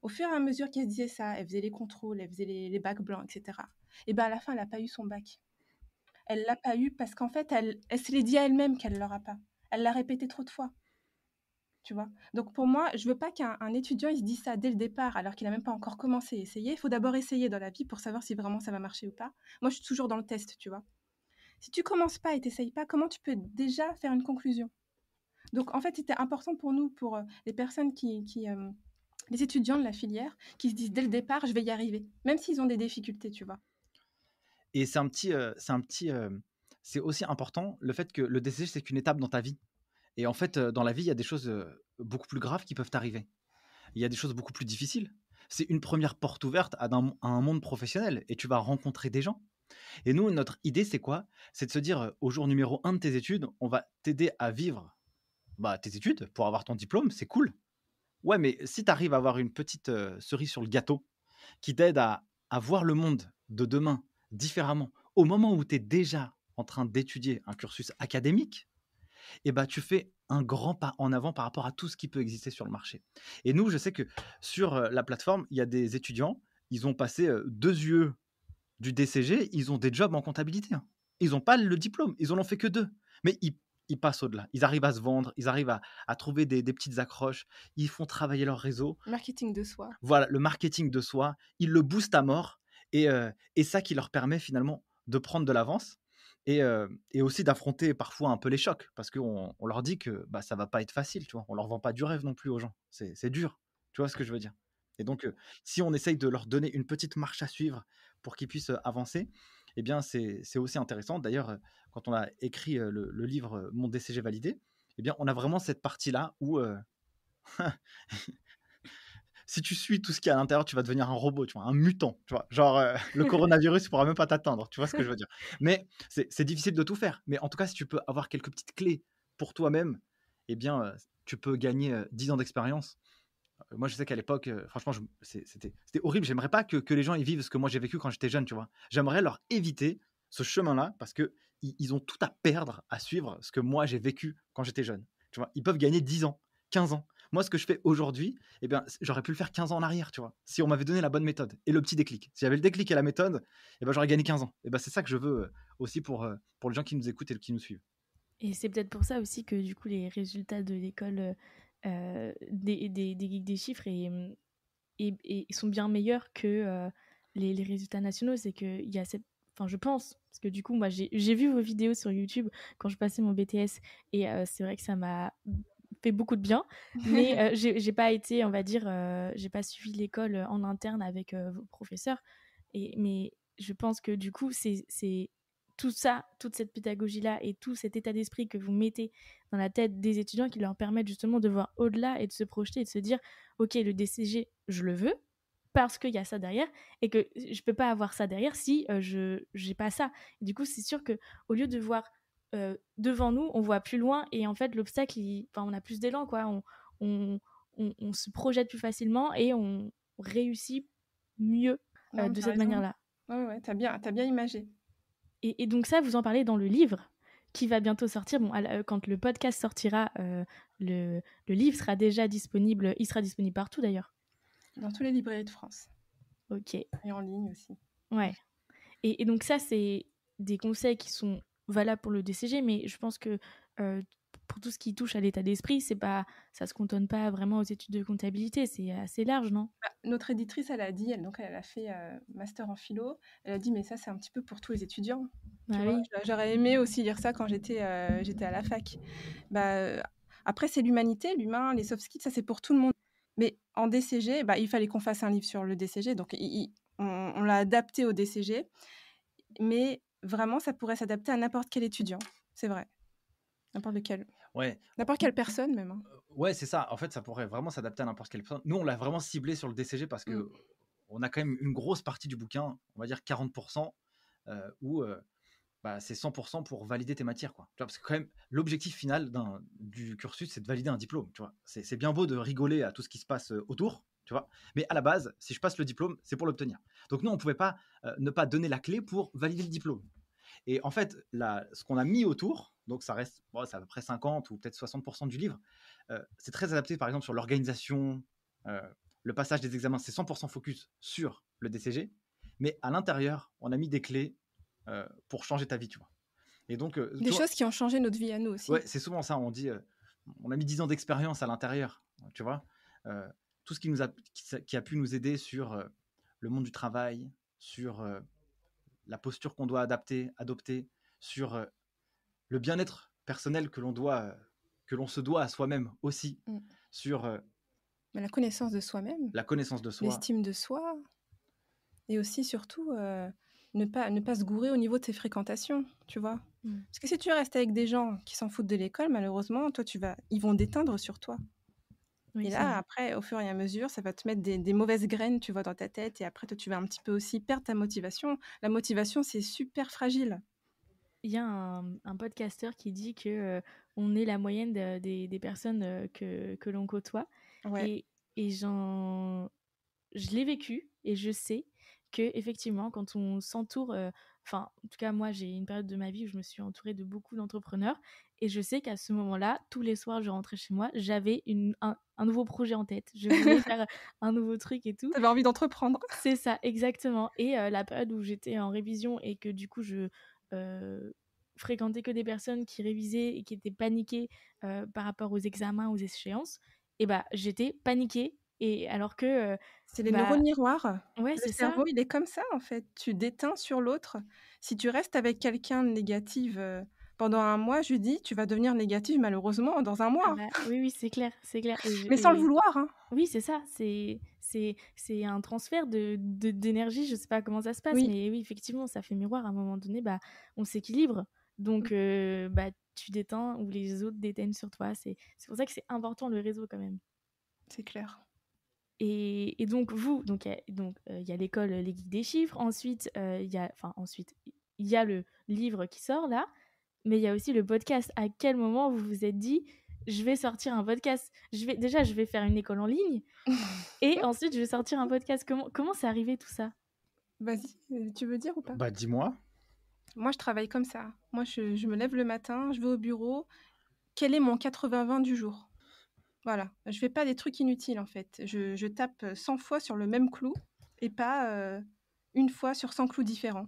B: Au fur et à mesure qu'elle disait ça, elle faisait les contrôles, elle faisait les bacs blancs, etc. Et bien à la fin, elle n'a pas eu son bac. Elle l'a pas eu parce qu'en fait, elle se l'est dit à elle-même qu'elle ne l'aura pas. Elle l'a répété trop de fois. Tu vois. Donc pour moi, je veux pas qu'un étudiant il se dise ça dès le départ alors qu'il n'a même pas encore commencé à essayer. Il faut d'abord essayer dans la vie pour savoir si vraiment ça va marcher ou pas. Moi, je suis toujours dans le test, tu vois. Si tu commences pas et t'essayes pas, comment tu peux déjà faire une conclusion ? Donc en fait, c'était important pour nous, pour les personnes les étudiants de la filière, qui se disent dès le départ, je vais y arriver, même s'ils ont des difficultés, tu vois.
A: Et c'est aussi important le fait que le DCG, c'est qu'une étape dans ta vie. Et en fait, dans la vie, il y a des choses beaucoup plus graves qui peuvent t'arriver. Il y a des choses beaucoup plus difficiles. C'est une première porte ouverte à un monde professionnel et tu vas rencontrer des gens. Et nous, notre idée, c'est quoi ? C'est de se dire, au jour numéro 1 de tes études, on va t'aider à vivre tes études pour avoir ton diplôme, c'est cool. Ouais, mais si tu arrives à avoir une petite cerise sur le gâteau qui t'aide à voir le monde de demain différemment, au moment où tu es déjà en train d'étudier un cursus académique, et tu fais un grand pas en avant par rapport à tout ce qui peut exister sur le marché. Et nous, je sais que sur la plateforme, il y a des étudiants, ils ont passé 2 UE du DCG, ils ont des jobs en comptabilité. Hein. Ils n'ont pas le diplôme, ils en ont fait que 2. Mais ils passent au-delà. Ils arrivent à se vendre, ils arrivent à trouver des petites accroches, ils font travailler leur réseau.
B: Marketing de soi.
A: Voilà, le marketing de soi, ils le boostent à mort. Et ça qui leur permet finalement de prendre de l'avance et aussi d'affronter parfois un peu les chocs. Parce qu'on leur dit que ça ne va pas être facile. Tu vois. On ne leur vend pas du rêve non plus aux gens. C'est dur. Tu vois ce que je veux dire ? Et donc, si on essaye de leur donner une petite marche à suivre pour qu'ils puissent avancer, eh bien, c'est aussi intéressant. D'ailleurs, quand on a écrit le livre Mon DCG validé, eh bien, on a vraiment cette partie-là où si tu suis tout ce qu'il y a à l'intérieur, tu vas devenir un robot, tu vois, un mutant, tu vois. Genre, le coronavirus ne pourra même pas t'atteindre, tu vois ce que je veux dire. Mais c'est difficile de tout faire. Mais en tout cas, si tu peux avoir quelques petites clés pour toi-même, eh bien, tu peux gagner 10 ans d'expérience. Moi, je sais qu'à l'époque, franchement, c'était horrible. J'aimerais pas que les gens y vivent ce que moi j'ai vécu quand j'étais jeune, tu vois. J'aimerais leur éviter ce chemin-là parce que ils ont tout à perdre à suivre ce que moi j'ai vécu quand j'étais jeune. Tu vois, ils peuvent gagner 10 ans, 15 ans. Moi, ce que je fais aujourd'hui, eh bien, j'aurais pu le faire 15 ans en arrière, tu vois, si on m'avait donné la bonne méthode et le petit déclic. Si j'avais le déclic et la méthode, eh ben, j'aurais gagné 15 ans. Et ben, c'est ça que je veux aussi pour les gens qui nous écoutent et qui nous suivent.
C: Et c'est peut-être pour ça aussi que du coup les résultats de l'école des Geeks des chiffres et sont bien meilleurs que les résultats nationaux. C'est qu'il y a cette... Enfin, je pense, parce que du coup, moi, j'ai vu vos vidéos sur YouTube quand je passais mon BTS, et c'est vrai que ça m'a fait beaucoup de bien, mais j'ai pas été, on va dire, j'ai pas suivi l'école en interne avec vos professeurs, mais je pense que du coup, c'est tout ça, toute cette pédagogie-là et tout cet état d'esprit que vous mettez dans la tête des étudiants qui leur permettent justement de voir au-delà et de se projeter et de se dire ok, le DCG, je le veux parce qu'il y a ça derrière et que je peux pas avoir ça derrière si je j'ai pas ça. Et du coup, c'est sûr que au lieu de voir devant nous, on voit plus loin et en fait, l'obstacle, on a plus d'élan, quoi. On se projette plus facilement et on réussit mieux de cette manière-là.
B: Ouais, t'as bien imagé.
C: Et donc ça, vous en parlez dans le livre qui va bientôt sortir. Bon, quand le podcast sortira, le livre sera déjà disponible. Il sera disponible partout d'ailleurs.
B: Dans toutes les librairies de France.
C: Ok.
B: Et en ligne aussi.
C: Ouais. Et donc ça, c'est des conseils qui sont valables pour le DCG, mais je pense que pour tout ce qui touche à l'état d'esprit, ça se cantonne pas vraiment aux études de comptabilité, c'est assez large, non?
B: Notre éditrice, elle a dit, elle a fait master en philo, elle a dit mais ça c'est un petit peu pour tous les étudiants.
C: Ah
B: Tu vois,
C: oui.
B: j'aurais aimé aussi lire ça quand j'étais à la fac. Après c'est l'humanité, l'humain, les soft skills, ça c'est pour tout le monde. Mais en DCG, il fallait qu'on fasse un livre sur le DCG, donc on l'a adapté au DCG, mais vraiment ça pourrait s'adapter à n'importe quel étudiant, c'est vrai. N'importe lequel.
A: Ouais.
B: N'importe quelle personne même. Hein.
A: Ouais, c'est ça. En fait, ça pourrait vraiment s'adapter à n'importe quelle personne. Nous, on l'a vraiment ciblé sur le DCG parce que on a quand même une grosse partie du bouquin, on va dire 40%, où c'est 100% pour valider tes matières, quoi. Tu vois, parce que quand même, l'objectif final du cursus, c'est de valider un diplôme. Tu vois, c'est bien beau de rigoler à tout ce qui se passe autour, tu vois, mais à la base, si je passe le diplôme, c'est pour l'obtenir. Donc nous, on pouvait pas ne pas donner la clé pour valider le diplôme. Et en fait, ce qu'on a mis autour, donc ça reste, c'est à peu près 50 ou peut-être 60% du livre, c'est très adapté par exemple sur l'organisation, le passage des examens, c'est 100% focus sur le DCG, mais à l'intérieur, on a mis des clés pour changer ta vie, tu vois. Et donc,
B: des choses qui ont changé notre vie à nous aussi.
A: Ouais, c'est souvent ça, on dit, on a mis 10 ans d'expérience à l'intérieur, tu vois. Tout ce qui a pu nous aider sur le monde du travail, sur la posture qu'on doit adopter, sur le bien-être personnel que l'on se doit à soi-même aussi, sur
B: la connaissance de soi-même,
A: la connaissance de soi,
B: l'estime de soi, et aussi surtout ne pas se gourer au niveau de ses fréquentations, tu vois. Parce que si tu restes avec des gens qui s'en foutent de l'école, malheureusement, toi ils vont déteindre sur toi. Oui, et là, après, au fur et à mesure, ça va te mettre des mauvaises graines, tu vois, dans ta tête. Et après, toi, tu vas un petit peu aussi perdre ta motivation. La motivation, c'est super fragile.
C: Il y a un podcasteur qui dit que on est la moyenne des personnes que l'on côtoie. Ouais. Et je l'ai vécu et je sais que effectivement, quand on s'entoure... en tout cas, moi, j'ai une période de ma vie où je me suis entourée de beaucoup d'entrepreneurs. Et je sais qu'à ce moment-là, tous les soirs, je rentrais chez moi, j'avais un nouveau projet en tête. Je voulais faire un nouveau truc et tout.
B: T'avais envie d'entreprendre.
C: C'est ça, exactement. Et la période où j'étais en révision et que du coup, je fréquentais que des personnes qui révisaient et qui étaient paniquées par rapport aux examens, aux échéances, et j'étais paniquée. Et alors que...
B: c'est les neurones miroirs.
C: Ouais,
B: le cerveau, il est comme ça, en fait. Tu déteins sur l'autre. Si tu restes avec quelqu'un de négatif pendant un mois, je lui dis, tu vas devenir négatif, malheureusement, dans un mois.
C: Oui, c'est clair.
B: Mais sans le vouloir. Hein.
C: Oui, c'est ça. C'est un transfert d'énergie. Je sais pas comment ça se passe, mais oui, effectivement, ça fait miroir. À un moment donné, on s'équilibre. Donc, tu déteins ou les autres déteignent sur toi. C'est pour ça que c'est important, le réseau, quand même.
B: C'est clair.
C: Et donc, il y a l'école Les Geeks des chiffres. Ensuite, il y a le livre qui sort là. Mais il y a aussi le podcast. À quel moment vous vous êtes dit, je vais sortir un podcast? Je vais faire une école en ligne. Et ensuite, je vais sortir un podcast. Comment c'est arrivé tout ça?
B: Vas-y, tu veux dire ou pas?
A: Bah, dis-moi.
B: Moi, je travaille comme ça. Moi, je me lève le matin, je vais au bureau. Quel est mon 80-20 du jour? Voilà. Je fais pas des trucs inutiles, en fait. Je tape 100 fois sur le même clou et pas une fois sur 100 clous différents.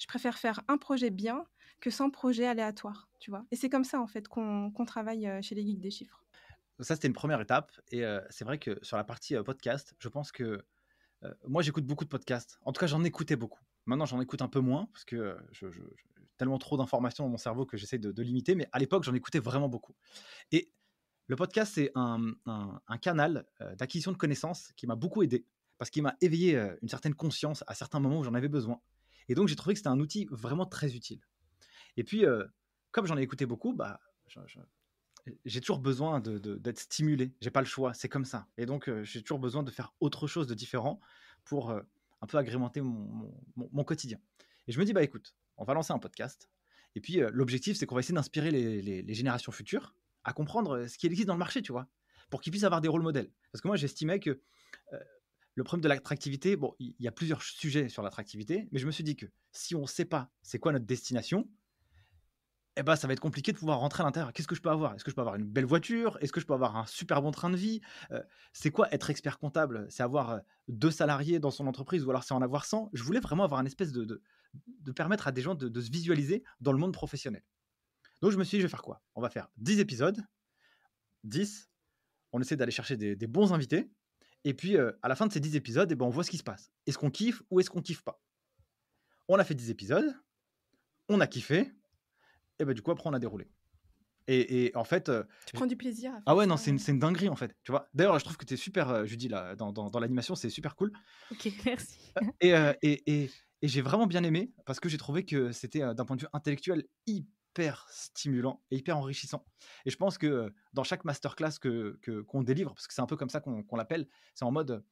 B: Je préfère faire un projet bien que 100 projets aléatoires, tu vois. Et c'est comme ça, en fait, qu'on travaille chez les Geeks des chiffres.
A: Ça, c'était une première étape. Et c'est vrai que sur la partie podcast, je pense que moi, j'écoute beaucoup de podcasts. En tout cas, j'en écoutais beaucoup. Maintenant, j'en écoute un peu moins parce que j'ai tellement trop d'informations dans mon cerveau que j'essaie de limiter. Mais à l'époque, j'en écoutais vraiment beaucoup. Et le podcast, c'est un canal d'acquisition de connaissances qui m'a beaucoup aidé parce qu'il m'a éveillé une certaine conscience à certains moments où j'en avais besoin. Et donc, j'ai trouvé que c'était un outil vraiment très utile. Et puis, comme j'en ai écouté beaucoup, bah, j'ai toujours besoin d'être stimulé. J'ai pas le choix, c'est comme ça. Et donc, j'ai toujours besoin de faire autre chose de différent pour un peu agrémenter mon quotidien. Et je me dis, bah écoute, on va lancer un podcast. Et puis, l'objectif, c'est qu'on va essayer d'inspirer les générations futures à comprendre ce qui existe dans le marché, tu vois, pour qu'ils puissent avoir des rôles modèles. Parce que moi, j'estimais que le problème de l'attractivité, bon, il y a plusieurs sujets sur l'attractivité, mais je me suis dit que si on ne sait pas c'est quoi notre destination, eh ben, ça va être compliqué de pouvoir rentrer à l'intérieur. Qu'est-ce que je peux avoir? Est-ce que je peux avoir une belle voiture? Est-ce que je peux avoir un super bon train de vie? C'est quoi être expert comptable? C'est avoir 2 salariés dans son entreprise ou alors c'est en avoir 100? Je voulais vraiment avoir un espèce de permettre à des gens de se visualiser dans le monde professionnel. Donc je me suis dit, je vais faire quoi? On va faire 10 épisodes, 10, on essaie d'aller chercher des bons invités, et puis à la fin de ces 10 épisodes, eh ben, on voit ce qui se passe. Est-ce qu'on kiffe ou est-ce qu'on kiffe pas? On a fait 10 épisodes, on a kiffé, et ben, du coup après on a déroulé. Et en fait,
B: Tu prends du plaisir à faire
A: ah ouais,
B: ça,
A: non, c'est une dinguerie en fait, tu vois. D'ailleurs, je trouve que tu es super, Judy, là, dans l'animation, c'est super cool.
C: Ok, merci.
A: Et j'ai vraiment bien aimé parce que j'ai trouvé que c'était d'un point de vue intellectuel hyper stimulant et hyper enrichissant. Et je pense que dans chaque masterclass qu'on délivre, parce que c'est un peu comme ça qu'on l'appelle, c'est en mode,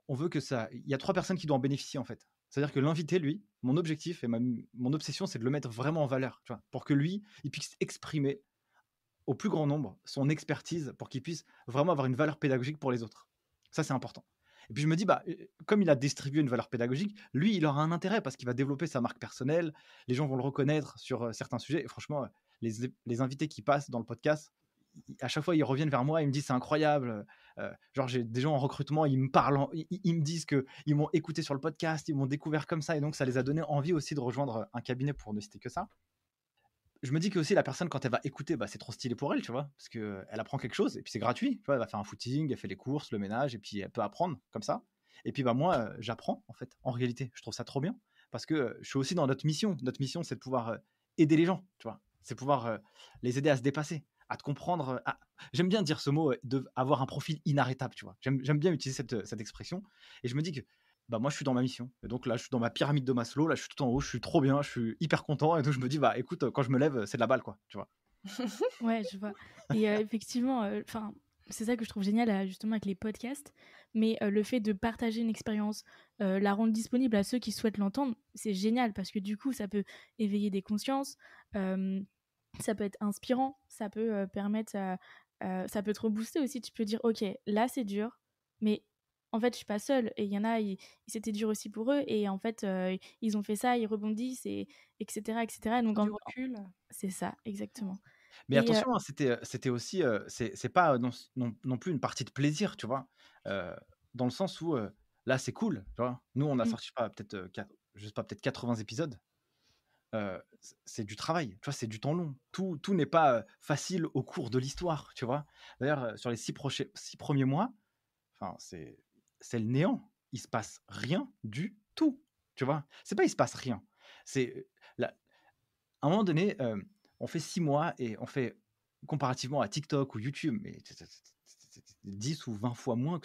A: on veut que ça. Il y a 3 personnes qui doivent en bénéficier en fait. C'est-à-dire que l'invité, lui, mon objectif et mon obsession, c'est de le mettre vraiment en valeur, tu vois, pour que lui, il puisse exprimer au plus grand nombre son expertise pour qu'il puisse vraiment avoir une valeur pédagogique pour les autres. Ça, c'est important. Et puis je me dis, bah, comme il a distribué une valeur pédagogique, lui, il aura un intérêt parce qu'il va développer sa marque personnelle, les gens vont le reconnaître sur certains sujets. Et franchement, les invités qui passent dans le podcast, à chaque fois, ils reviennent vers moi, ils me disent, c'est incroyable. Genre, j'ai des gens en recrutement, ils me parlent, ils me disent qu'ils m'ont écouté sur le podcast, ils m'ont découvert comme ça, et donc ça les a donné envie aussi de rejoindre un cabinet pour ne citer que ça. Je me dis que aussi la personne quand elle va écouter, bah, c'est trop stylé pour elle, tu vois, parce que elle apprend quelque chose et puis c'est gratuit, tu vois, elle va faire un footing, elle fait les courses, le ménage et puis elle peut apprendre comme ça. Et puis bah moi, j'apprends en fait, en réalité, je trouve ça trop bien parce que je suis aussi dans notre mission. Notre mission, c'est de pouvoir aider les gens, tu vois, c'est pouvoir les aider à se dépasser, à te comprendre. J'aime bien dire ce mot, de avoir un profil inarrêtable, tu vois. J'aime bien utiliser cette expression et je me dis que bah moi je suis dans ma mission. Et donc là je suis dans ma pyramide de Maslow, là je suis tout en haut, je suis trop bien, je suis hyper content et donc je me dis bah écoute, quand je me lève, c'est de la balle quoi, tu vois.
C: Ouais, je vois. Et effectivement, c'est ça que je trouve génial justement avec les podcasts, mais le fait de partager une expérience, la rendre disponible à ceux qui souhaitent l'entendre, c'est génial parce que du coup, ça peut éveiller des consciences, ça peut être inspirant, ça peut permettre, ça peut te rebooster aussi. Tu peux dire, ok, là c'est dur, mais en fait, je suis pas seule. Et il y en a, c'était dur aussi pour eux, et en fait, ils ont fait ça, ils rebondissent, et etc., etc. Donc,
B: du recul.
C: c'est ça, exactement.
A: Mais attention, hein, c'était aussi, c'est pas non plus une partie de plaisir, tu vois, dans le sens où là c'est cool, tu vois. Nous on a sorti peut-être je sais pas, peut-être 80 épisodes. C'est du travail, tu vois, c'est du temps long. Tout n'est pas facile au cours de l'histoire, tu vois. D'ailleurs, sur les 6 premiers mois, enfin, c'est le néant. Il se passe rien du tout, tu vois. C'est pas il se passe rien. C'est à un moment donné, on fait 6 mois et on fait comparativement à TikTok ou YouTube, mais 10 ou 20 fois moins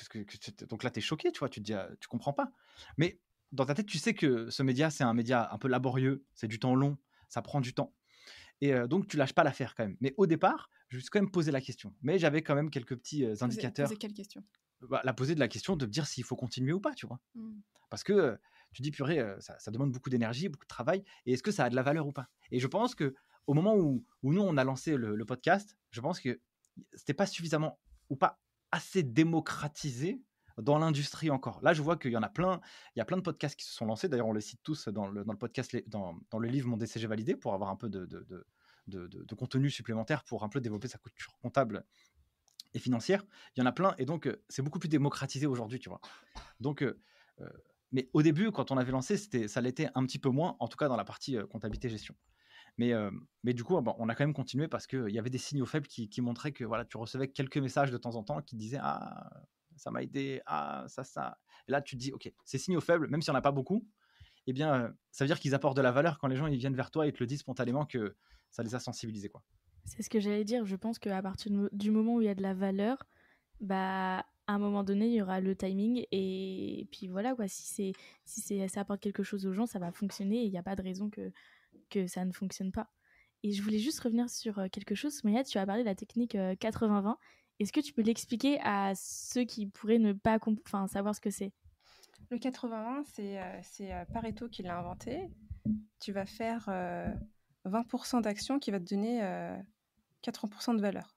A: donc là, tu es choqué, tu vois, tu te dis, tu comprends pas. Mais dans ta tête, tu sais que ce média, c'est un média un peu laborieux, c'est du temps long, ça prend du temps. Et donc, tu lâches pas l'affaire quand même. Mais au départ, je me suis quand même posé la question. Mais j'avais quand même quelques petits indicateurs.
B: Posez quelle question?
A: la poser de la question de me dire s'il faut continuer ou pas, tu vois. Parce que tu dis, purée, ça demande beaucoup d'énergie, beaucoup de travail, et est-ce que ça a de la valeur ou pas? Et je pense qu'au moment où nous, on a lancé le podcast, je pense que c'était pas suffisamment ou pas assez démocratisé dans l'industrie encore. Là, je vois qu'il y en a plein, il y a plein de podcasts qui se sont lancés. D'ailleurs, on les cite tous dans le podcast, dans le livre Mon DCG validé, pour avoir un peu de contenu supplémentaire pour un peu développer sa culture comptable et financière. Il y en a plein, et donc c'est beaucoup plus démocratisé aujourd'hui, tu vois. Donc, mais au début, quand on avait lancé, ça l'était un petit peu moins, en tout cas dans la partie comptabilité-gestion. Mais du coup, on a quand même continué parce qu'il y avait des signaux faibles qui montraient que voilà, tu recevais quelques messages de temps en temps qui disaient « Ah, ça m'a aidé, ah, ça. » Et là, tu te dis « Ok, ces signaux faibles, même s'il n'y en a pas beaucoup, eh bien, ça veut dire qu'ils apportent de la valeur quand les gens ils viennent vers toi et te le disent spontanément que ça les a sensibilisés, quoi. »
C: C'est ce que j'allais dire. Je pense qu'à partir du moment où il y a de la valeur, à un moment donné, il y aura le timing. Et puis voilà, quoi. Si ça apporte quelque chose aux gens, ça va fonctionner. Et il n'y a pas de raison que ça ne fonctionne pas. Et je voulais juste revenir sur quelque chose. Soumaïa, tu as parlé de la technique 80-20. Est-ce que tu peux l'expliquer à ceux qui pourraient ne pas savoir ce que c'est?
B: Le 80-20, c'est Pareto qui l'a inventé. Tu vas faire 20% d'actions qui va te donner 80% de valeur.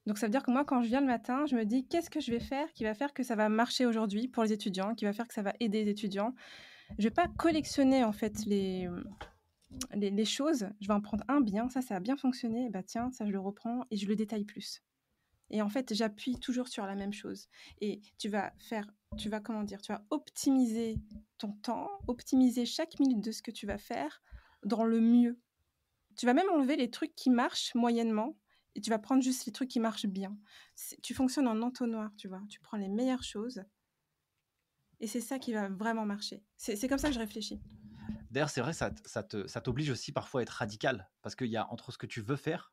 B: Donc ça veut dire que moi, quand je viens le matin, je me dis qu'est-ce que je vais faire qui va faire que ça va marcher aujourd'hui pour les étudiants, qui va faire que ça va aider les étudiants. Je vais pas collectionner en fait les choses. Je vais en prendre un bien, ça a bien fonctionné. Bah tiens, ça je le reprends et je le détaille plus. Et en fait, j'appuie toujours sur la même chose. Et tu vas optimiser ton temps, optimiser chaque minute de ce que tu vas faire dans le mieux. Tu vas même enlever les trucs qui marchent moyennement et tu vas prendre juste les trucs qui marchent bien. Tu fonctionnes en entonnoir, tu vois. Tu prends les meilleures choses et c'est ça qui va vraiment marcher. C'est comme ça que je réfléchis.
A: D'ailleurs, c'est vrai, ça t'oblige aussi parfois à être radical, parce qu'il y a entre ce que tu veux faire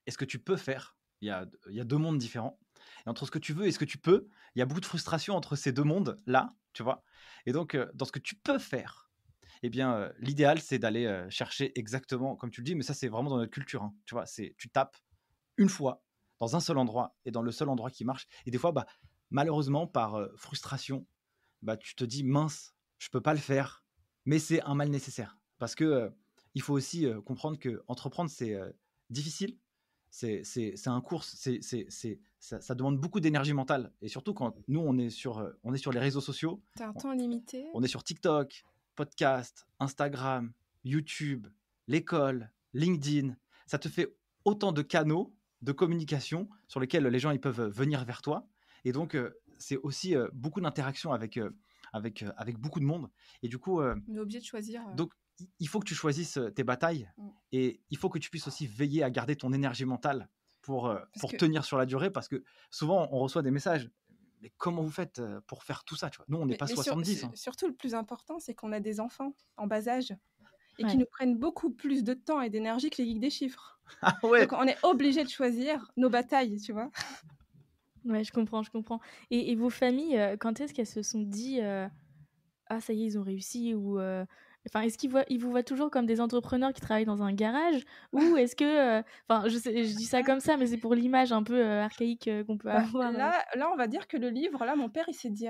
A: et ce que tu peux faire, il y a deux mondes différents. Et entre ce que tu veux et ce que tu peux, il y a beaucoup de frustration entre ces deux mondes-là, tu vois. Et donc, dans ce que tu peux faire, eh bien, l'idéal, c'est d'aller chercher exactement, comme tu le dis, mais ça, c'est vraiment dans notre culture, hein, tu vois, tu tapes une fois, dans un seul endroit, et dans le seul endroit qui marche. Et des fois, malheureusement, par frustration, tu te dis, mince, je peux pas le faire, mais c'est un mal nécessaire. Parce que il faut aussi comprendre que entreprendre, c'est difficile, c'est un cours, ça demande beaucoup d'énergie mentale. Et surtout quand nous, on est sur les réseaux sociaux.
B: T'as un temps limité.
A: On est sur TikTok, podcast, Instagram, YouTube, l'école, LinkedIn. Ça te fait autant de canaux de communication sur lesquels les gens ils peuvent venir vers toi. Et donc, c'est aussi beaucoup d'interactions avec beaucoup de monde. Et du coup,
B: on est obligé de choisir.
A: Donc, il faut que tu choisisses tes batailles et il faut que tu puisses aussi veiller à garder ton énergie mentale pour tenir sur la durée, parce que souvent, on reçoit des messages. Mais comment vous faites pour faire tout ça, tu vois? Nous, on n'est pas 70.
B: Surtout, le plus important, c'est qu'on a des enfants en bas âge et qui nous prennent beaucoup plus de temps et d'énergie que les geeks des chiffres.
A: Ah ouais.
B: Donc, on est obligé de choisir nos batailles, tu vois.
C: Ouais, je comprends. Et vos familles, quand est-ce qu'elles se sont dit ah, ça y est, ils ont réussi, ou est-ce qu'ils vous voient toujours comme des entrepreneurs qui travaillent dans un garage, ou est-ce que je dis ça comme ça, mais c'est pour l'image un peu archaïque qu'on peut avoir.
B: Là, on va dire que le livre, là, mon père, il s'est dit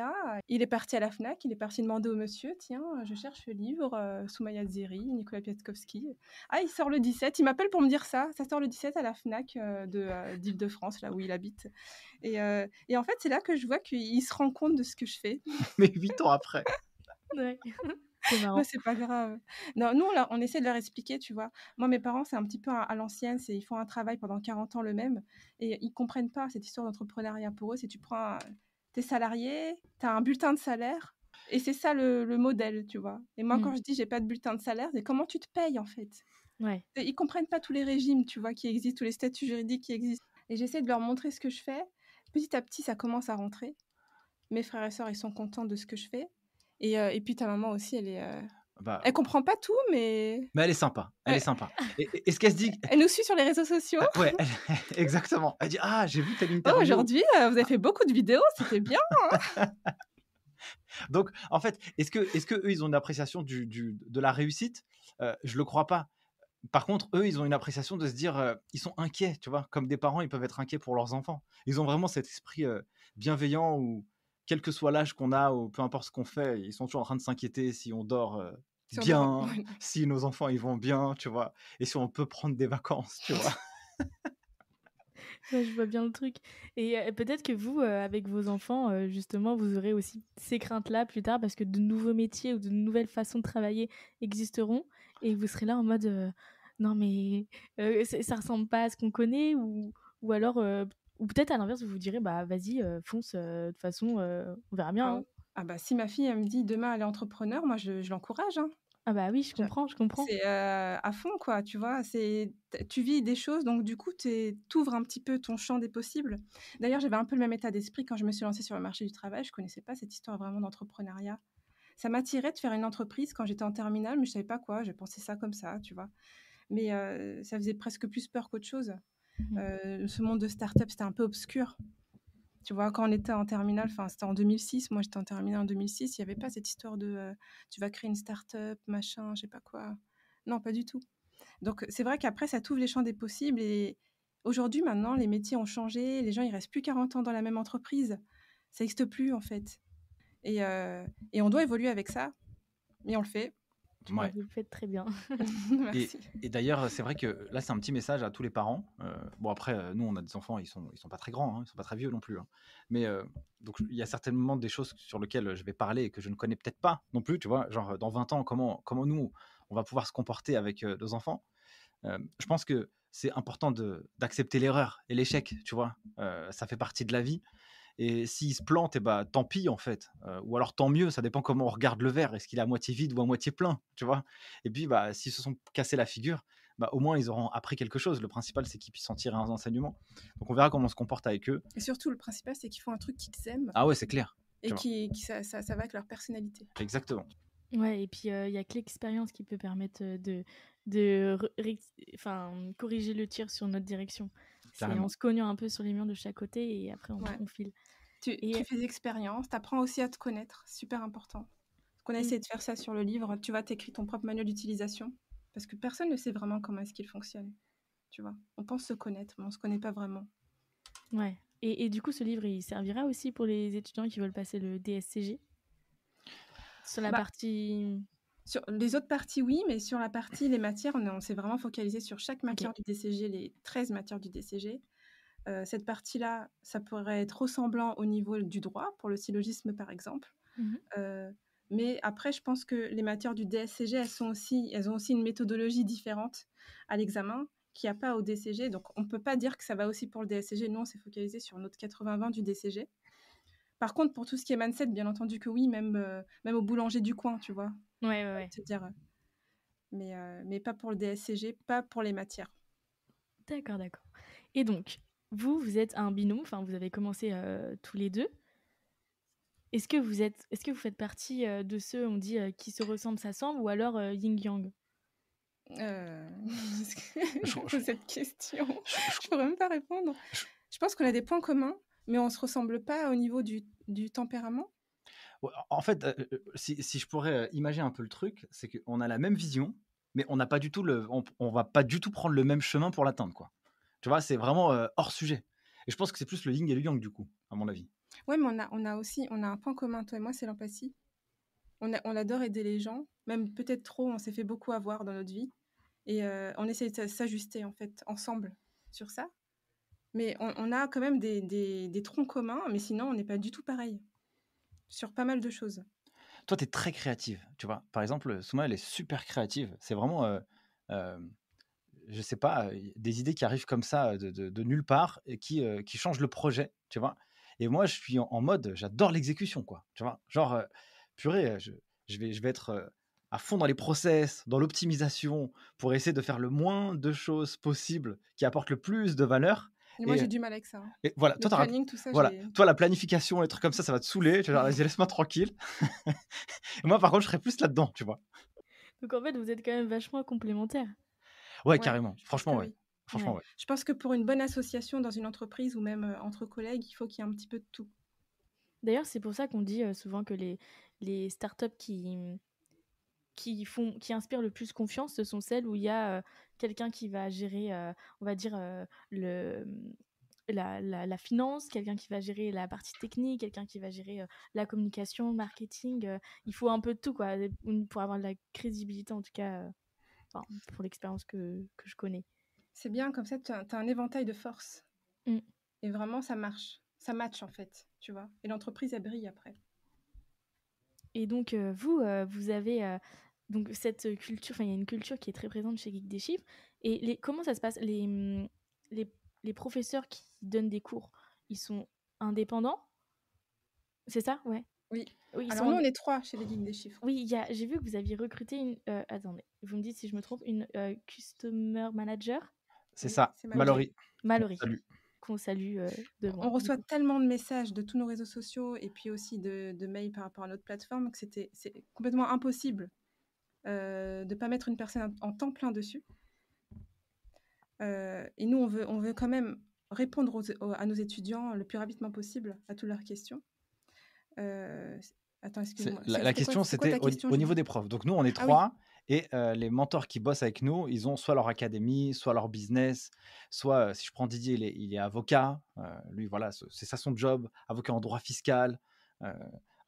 B: il est parti à la Fnac, il est parti demander au monsieur, tiens, je cherche le livre, Soumaïa Zeri, Nicolas Piatkowski. Ah, il sort le 17, il m'appelle pour me dire ça sort le 17 à la Fnac d'Île-de-France, là où il habite. Et en fait, c'est là que je vois qu'il se rend compte de ce que je fais.
A: Mais 8 ans après.
C: Ouais. C'est marrant.
B: Mais c'est pas grave. Non, nous, on essaie de leur expliquer, tu vois. Moi, mes parents, c'est un petit peu à l'ancienne, ils font un travail pendant 40 ans le même, et ils comprennent pas cette histoire d'entrepreneuriat. Pour eux, si tu prends t'es salarié, t'as un bulletin de salaire, et c'est ça le modèle, tu vois. Et moi, quand je dis j'ai pas de bulletin de salaire, c'est comment tu te payes, en fait.
C: Ouais.
B: Et ils comprennent pas tous les régimes, tu vois, qui existent, tous les statuts juridiques qui existent. Et j'essaie de leur montrer ce que je fais. Petit à petit, ça commence à rentrer. Mes frères et sœurs, ils sont contents de ce que je fais. Et puis ta maman aussi, elle comprend pas tout, mais
A: elle est sympa. Elle est sympa. Et ce qu'elle se dit...
B: Elle nous suit sur les réseaux sociaux.
A: Ouais, exactement. Elle dit, ah, j'ai vu telle interview.
B: Aujourd'hui, vous avez fait beaucoup de vidéos, c'était bien. Hein.
A: Donc, en fait, est-ce que eux, ils ont une appréciation de la réussite ? Je le crois pas. par contre, eux, ils ont une appréciation de se dire, ils sont inquiets, tu vois, comme des parents, ils peuvent être inquiets pour leurs enfants. Ils ont vraiment cet esprit bienveillant où, quel que soit l'âge qu'on a ou peu importe ce qu'on fait, ils sont toujours en train de s'inquiéter si on dort
B: Si on dort,
A: bien,
B: ouais.
A: si nos enfants ils vont bien, tu vois, et si on peut prendre des vacances, tu vois.
C: Ouais, je vois bien le truc. Et peut-être que vous, avec vos enfants, justement, vous aurez aussi ces craintes-là plus tard parce que de nouveaux métiers ou de nouvelles façons de travailler existeront et vous serez là en mode non mais ça ressemble pas à ce qu'on connaît ou alors ou peut-être à l'inverse vous vous direz bah vas-y fonce de toute façon on verra bien
B: Ah,
C: hein.
B: ah bah, si ma fille, elle me dit demain elle est entrepreneur, moi je l'encourage, hein.
C: Ah bah oui, je
B: Je
C: comprends, je comprends.
B: C'est, à fond quoi, tu vois? Tu vis des choses donc du coup tu ouvres un petit peu ton champ des possibles. D'ailleurs, j'avais un peu le même état d'esprit quand je me suis lancée sur le marché du travail, je connaissais pas cette histoire vraiment d'entrepreneuriat. Ça m'attirait de faire une entreprise quand j'étais en terminale, mais je savais pas quoi, j'ai pensé ça comme ça, tu vois? Mais ça faisait presque plus peur qu'autre chose.
C: Mhm.
B: Ce monde de start-up, c'était un peu obscur. Tu vois, quand on était en terminale, enfin, c'était en 2006, moi j'étais en terminale en 2006, il y avait pas cette histoire de tu vas créer une start-up, machin, je sais pas quoi. Non, pas du tout. Donc c'est vrai qu'après, ça t'ouvre les champs des possibles et aujourd'hui, maintenant, les métiers ont changé, les gens, ils restent plus 40 ans dans la même entreprise. Ça n'existe plus, en fait. Et on doit évoluer avec ça, mais on le fait.
C: Bah,
A: Ouais.
C: vous le faites très bien.
A: Et,
B: Merci.
A: et d'ailleurs, c'est vrai que là, c'est un petit message à tous les parents. Bon, après, nous, on a des enfants, ils sont pas très grands, hein, ils sont pas très vieux non plus, hein. Mais donc, il y a certainement des choses sur lesquelles je vais parler et que je ne connais peut-être pas non plus, tu vois. Genre, dans 20 ans, comment nous, on va pouvoir se comporter avec nos enfants. Je pense que c'est important d'accepter l'erreur et l'échec, tu vois. Ça fait partie de la vie. Et s'ils se plantent, et bah, tant pis en fait. Ou alors tant mieux, ça dépend comment on regarde le verre. Est-ce qu'il est à moitié vide ou à moitié plein, tu vois. Et puis, bah, s'ils se sont cassés la figure, bah, au moins ils auront appris quelque chose. Le principal, c'est qu'ils puissent en tirer un enseignement. Donc on verra comment on se comporte avec eux.
B: Et surtout, le principal, c'est qu'ils font un truc qu'ils aiment
A: Ah ouais, c'est clair. Tu
B: et
A: vois.
B: ça va avec leur personnalité.
A: Exactement.
C: Ouais, et puis il y a que l'expérience qui peut permettre enfin, corriger le tir sur notre direction. C'est en
A: Carrément.
C: se cognant un peu sur les murs de chaque côté et après
B: Ouais.
C: on file.
B: Tu
C: Et
B: fais des expériences, tu apprends aussi à te connaître, super important. Qu'on a
C: mm,
B: essayé de faire ça sur le livre, tu vois, t'écris ton propre manuel d'utilisation, parce que personne ne sait vraiment comment est-ce qu'il fonctionne, tu vois. On pense se connaître, mais on se connaît pas vraiment.
C: ouais. Et du coup, ce livre, il servira aussi pour les étudiants qui veulent passer le DSCG sur la
B: Bah,
C: partie.
B: sur les autres parties, oui, mais sur la partie, les matières, on s'est vraiment focalisé sur chaque
C: Ok.
B: matière du DCG, les 13 matières du DCG. Cette partie-là, ça pourrait être ressemblant au niveau du droit, pour le syllogisme par exemple.
C: Mhm.
B: Mais après, je pense que les matières du DSCG, elles ont aussi une méthodologie différente à l'examen qu'il n'y a pas au DCG. Donc, on ne peut pas dire que ça va aussi pour le DSCG. Nous, on s'est focalisé sur notre 80-20 du DCG. Par contre, pour tout ce qui est mindset, bien entendu que oui, même au boulanger du coin, tu vois.
C: Ouais, ouais, ouais.
B: Te dire, mais pas pour le DSCG, pas pour les matières.
C: D'accord, d'accord. Et donc, vous êtes un binôme, enfin, vous avez commencé tous les deux. Est-ce que vous faites partie de ceux, on dit, qui se ressemblent, s'assemblent, ou alors yin-yang?
B: Euh...
A: Je,
B: je me
A: je-
B: pose cette question.
A: je- je-
B: Je pourrais même pas répondre.
A: je-
B: Je pense qu'on a des points communs, mais on se ressemble pas au niveau du tempérament.
A: ouais, en fait, si je pourrais imaginer un peu le truc, c'est qu'on a la même vision, mais on n'a pas du tout on va pas du tout prendre le même chemin pour l'atteindre, quoi. Tu vois, c'est vraiment hors sujet. Et je pense que c'est plus le yin et le yang, du coup, à mon avis.
B: Ouais, mais on a un point commun, toi et moi, c'est l'empathie. On adore aider les gens, même peut-être trop, on s'est fait beaucoup avoir dans notre vie. Et on essaie de s'ajuster, en fait, ensemble sur ça. Mais on a quand même des troncs communs, mais sinon, on n'est pas du tout pareil sur pas mal de choses.
A: Toi, tu es très créative, tu vois. Par exemple, Souma, elle est super créative. C'est vraiment, euh, je sais pas, des idées qui arrivent comme ça de nulle part et qui changent le projet, tu vois. Et moi, je suis en mode, j'adore l'exécution, quoi. Tu vois, genre, purée, je vais être à fond dans les process, dans l'optimisation, pour essayer de faire le moins de choses possible qui apportent le plus de valeur.
B: Et moi,
A: Et,
B: j'ai du mal avec ça, hein.
A: et voilà,
B: Le planning, tout ça,
A: voilà, toi, la planification, les trucs comme ça va te saouler. Tu vas dire, vas-y, laisse-moi tranquille. Et moi, par contre, je serais plus là-dedans, tu vois.
C: Donc en fait, vous êtes quand même vachement complémentaires.
A: Ouais,
B: Ouais,
A: carrément.
B: je pense que
A: Franchement, ouais.
B: oui.
A: Franchement,
C: Ouais.
A: ouais.
B: Je pense que pour une bonne association dans une entreprise ou même entre collègues, il faut qu'il y ait un petit peu de tout.
C: D'ailleurs, c'est pour ça qu'on dit souvent que les startups qui inspirent le plus confiance, ce sont celles où il y a quelqu'un qui va gérer, on va dire, la finance, quelqu'un qui va gérer la partie technique, quelqu'un qui va gérer la communication, le marketing. Il faut un peu de tout, quoi, pour avoir de la crédibilité, en tout cas, pour l'expérience que je connais.
B: C'est bien, comme ça, tu as un éventail de forces. Et vraiment, ça marche. Ça match, en fait, tu vois. Et l'entreprise, elle brille après.
C: Et donc, vous avez donc cette culture, il y a une culture qui est très présente chez Geek des Chiffres. Et comment ça se passe, les professeurs qui donnent des cours, ils sont indépendants? C'est ça? Ouais.
B: Oui.
C: Oui,
B: alors, nous, on est 3 chez les Geeks des Chiffres.
C: Oui, j'ai vu que vous aviez recruté une... attendez, vous me dites si je me trompe, une Customer Manager?
A: C'est ça, Mallory.
C: Salut. Qu'on salue de loin.
B: On reçoit tellement de messages de tous nos réseaux sociaux et puis aussi de mails par rapport à notre plateforme que c'est complètement impossible de ne pas mettre une personne en temps plein dessus. Et nous, on veut quand même répondre à nos étudiants le plus rapidement possible à toutes leurs questions. Attends, excuse-moi.
A: La question, c'était au niveau des profs. Donc, nous, on est 3. Et les mentors qui bossent avec nous, ils ont soit leur académie, soit leur business, soit, si je prends Didier, il est avocat. Lui, voilà, c'est ça son job, avocat en droit fiscal.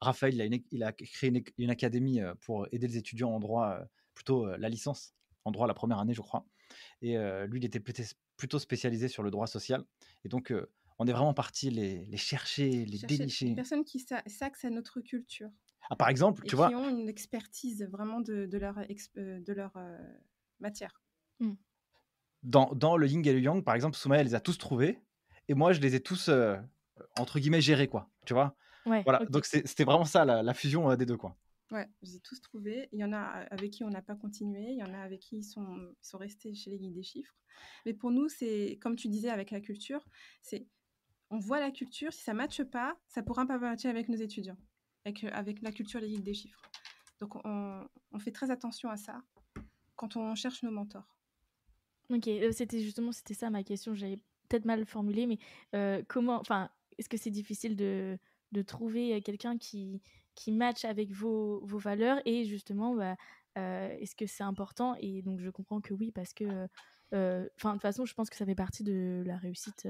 A: Raphaël, il a créé une académie pour aider les étudiants en droit, plutôt la licence, en droit la première année, je crois. Et lui, il était plutôt spécialisé sur le droit social. Et donc, on est vraiment parti les chercher, les dénicher.
B: Des personnes qui s'axent à notre culture.
A: Par exemple, tu vois,
B: qui ont une expertise vraiment de leur matière.
A: Dans le yin et le yang, par exemple, Soumaïa les a tous trouvés. Et moi, je les ai tous, entre guillemets, gérés, quoi. Tu vois,
C: ouais,
A: voilà.
C: Okay.
A: Donc, c'était vraiment ça, la fusion des deux, quoi.
B: Ouais, je les ai tous trouvés. Il y en a avec qui on n'a pas continué. Il y en a avec qui ils sont restés chez les Geeks des Chiffres. Mais pour nous, c'est, comme tu disais avec la culture, on voit la culture. Si ça ne matche pas, ça ne pourra pas matcher avec nos étudiants, avec la culture des Geeks des Chiffres. Donc, on fait très attention à ça quand on cherche nos mentors.
C: Ok, c'était ça ma question. J'avais peut-être mal formulé, mais est-ce que c'est difficile de trouver quelqu'un qui matche avec vos valeurs et justement, est-ce que c'est important? Et donc, je comprends que oui, parce que, de toute façon, je pense que ça fait partie de la réussite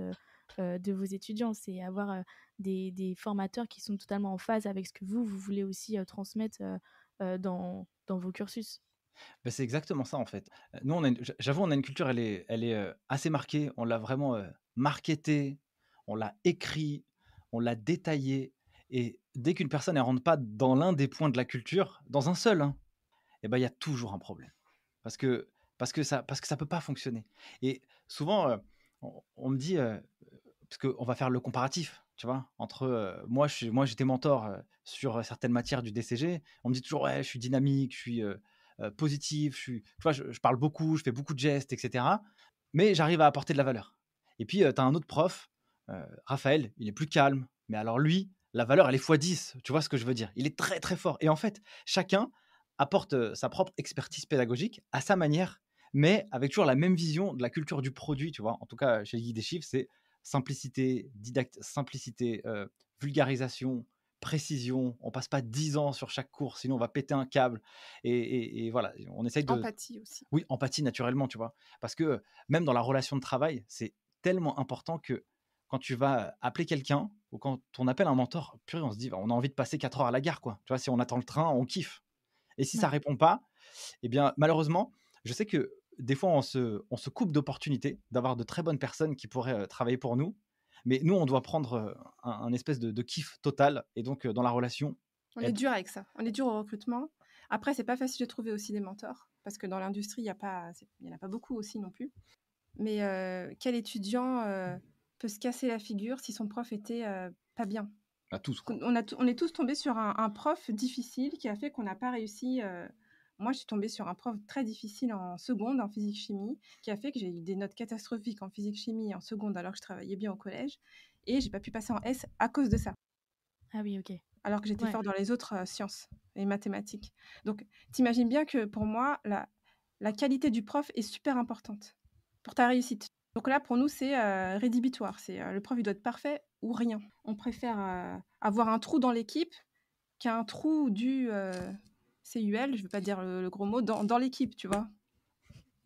C: de vos étudiants, c'est avoir des formateurs qui sont totalement en phase avec ce que vous voulez aussi transmettre dans vos cursus.
A: C'est exactement ça, en fait. Nous, j'avoue, on a une culture, elle est assez marquée. On l'a vraiment marketée, on l'a écrit, on l'a détaillé. Et dès qu'une personne ne rentre pas dans l'un des points de la culture, dans un seul, il y a toujours un problème. Parce que ça ne peut pas fonctionner. Et souvent, on me dit, parce qu'on va faire le comparatif, tu vois, entre moi, j'étais mentor sur certaines matières du DCG. On me dit toujours, ouais, je suis dynamique, je suis positif, tu vois, je parle beaucoup, je fais beaucoup de gestes, etc. Mais j'arrive à apporter de la valeur. Et puis, tu as un autre prof, Raphaël, il est plus calme. Mais alors lui, la valeur, elle est x10. Tu vois ce que je veux dire? Il est très, très fort. Et en fait, chacun apporte sa propre expertise pédagogique à sa manière, mais avec toujours la même vision de la culture du produit, tu vois. En tout cas, chez Guy des Chiffres, c'est simplicité, simplicité, vulgarisation, précision. On passe pas 10 ans sur chaque cours, sinon on va péter un câble. Et voilà, on essaye de...
B: Empathie aussi.
A: Oui, empathie naturellement, tu vois. Parce que même dans la relation de travail, c'est tellement important que quand tu vas appeler quelqu'un ou quand on appelle un mentor, purée, on se dit, on a envie de passer 4 heures à la gare, quoi. Tu vois, si on attend le train, on kiffe. Et si ça répond pas, eh bien, malheureusement, je sais que des fois, on se coupe d'opportunités d'avoir de très bonnes personnes qui pourraient travailler pour nous. Mais nous, on doit prendre un espèce de kiff total. Et donc, dans la relation...
B: On est dur avec ça. On est dur au recrutement. Après, c'est pas facile de trouver aussi des mentors. Parce que dans l'industrie, il n'y en a pas beaucoup aussi non plus. Mais quel étudiant peut se casser la figure si son prof était pas bien?
A: Tous, quoi.
B: On est tous tombés sur un prof difficile qui a fait qu'on n'a pas réussi. Moi, je suis tombée sur un prof très difficile en seconde, en physique-chimie, qui a fait que j'ai eu des notes catastrophiques en physique-chimie en seconde alors que je travaillais bien au collège. Et j'ai pas pu passer en S à cause de ça.
C: Ah oui, ok.
B: Alors que j'étais fort dans les autres sciences et mathématiques. Donc, t'imagines bien que pour moi, la qualité du prof est super importante pour ta réussite. Donc là, pour nous, c'est rédhibitoire. Le prof, il doit être parfait ou rien. On préfère avoir un trou dans l'équipe qu'un trou dû CUL, je ne veux pas dire le gros mot, dans l'équipe, tu vois.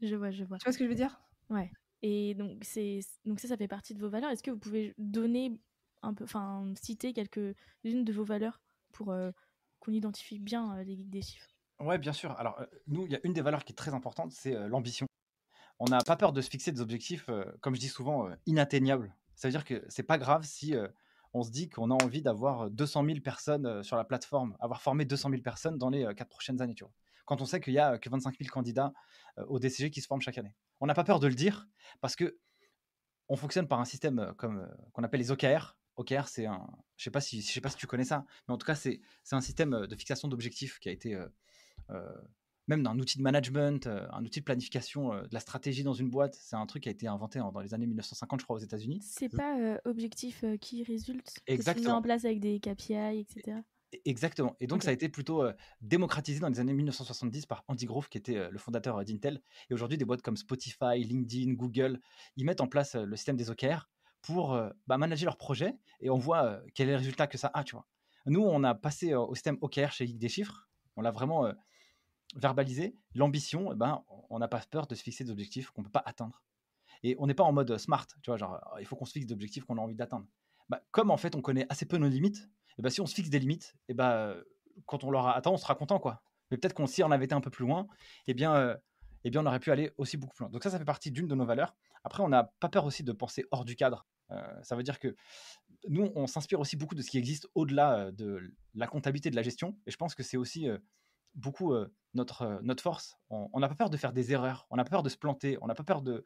C: Je vois.
B: Tu vois ce que je veux dire?
C: Ouais. Et donc, ça fait partie de vos valeurs. Est-ce que vous pouvez donner un peu, enfin, citer quelques-unes de vos valeurs pour qu'on identifie bien les geeks des chiffres?
A: Ouais, bien sûr. Alors, nous, il y a une des valeurs qui est très importante, c'est l'ambition. On n'a pas peur de se fixer des objectifs, comme je dis souvent, inatteignables. Ça veut dire que c'est pas grave si on se dit qu'on a envie d'avoir 200 000 personnes sur la plateforme, avoir formé 200 000 personnes dans les 4 prochaines années, tu vois. Quand on sait qu'il y a que 25 000 candidats au DCG qui se forment chaque année. On n'a pas peur de le dire parce que on fonctionne par un système qu'on appelle les OKR. OKR, c'est un, je sais pas si tu connais ça, mais en tout cas, c'est un système de fixation d'objectifs qui a été euh, même d'un outil de management, un outil de planification de la stratégie dans une boîte. C'est un truc qui a été inventé dans les années 1950, je crois, aux États-Unis.
C: C'est pas objectif qui résulte que tu mets en
A: Exactement.
C: place avec des KPI, etc.
A: Exactement. Et donc,
C: Ok.
A: ça a été plutôt démocratisé dans les années 1970 par Andy Grove, qui était le fondateur d'Intel. Et aujourd'hui, des boîtes comme Spotify, LinkedIn, Google, ils mettent en place le système des OKR pour manager leurs projets et on voit quel est le résultat que ça a, tu vois. Nous, on a passé au système OKR chez Geek des chiffres. On l'a vraiment verbalisé. L'ambition, on n'a pas peur de se fixer des objectifs qu'on ne peut pas atteindre. Et on n'est pas en mode smart, tu vois, genre, il faut qu'on se fixe des objectifs qu'on a envie d'atteindre. Comme en fait, on connaît assez peu nos limites, et si on se fixe des limites, quand on l'aura atteint, on sera content, quoi. Mais peut-être qu'on, si on avait été un peu plus loin, on aurait pu aller aussi beaucoup plus loin. Donc ça fait partie d'une de nos valeurs. Après, on n'a pas peur aussi de penser hors du cadre. Ça veut dire que nous, on s'inspire aussi beaucoup de ce qui existe au-delà de la comptabilité, de la gestion. Et je pense que c'est aussi beaucoup notre force. On n'a pas peur de faire des erreurs, on n'a pas peur de se planter, on n'a pas peur de,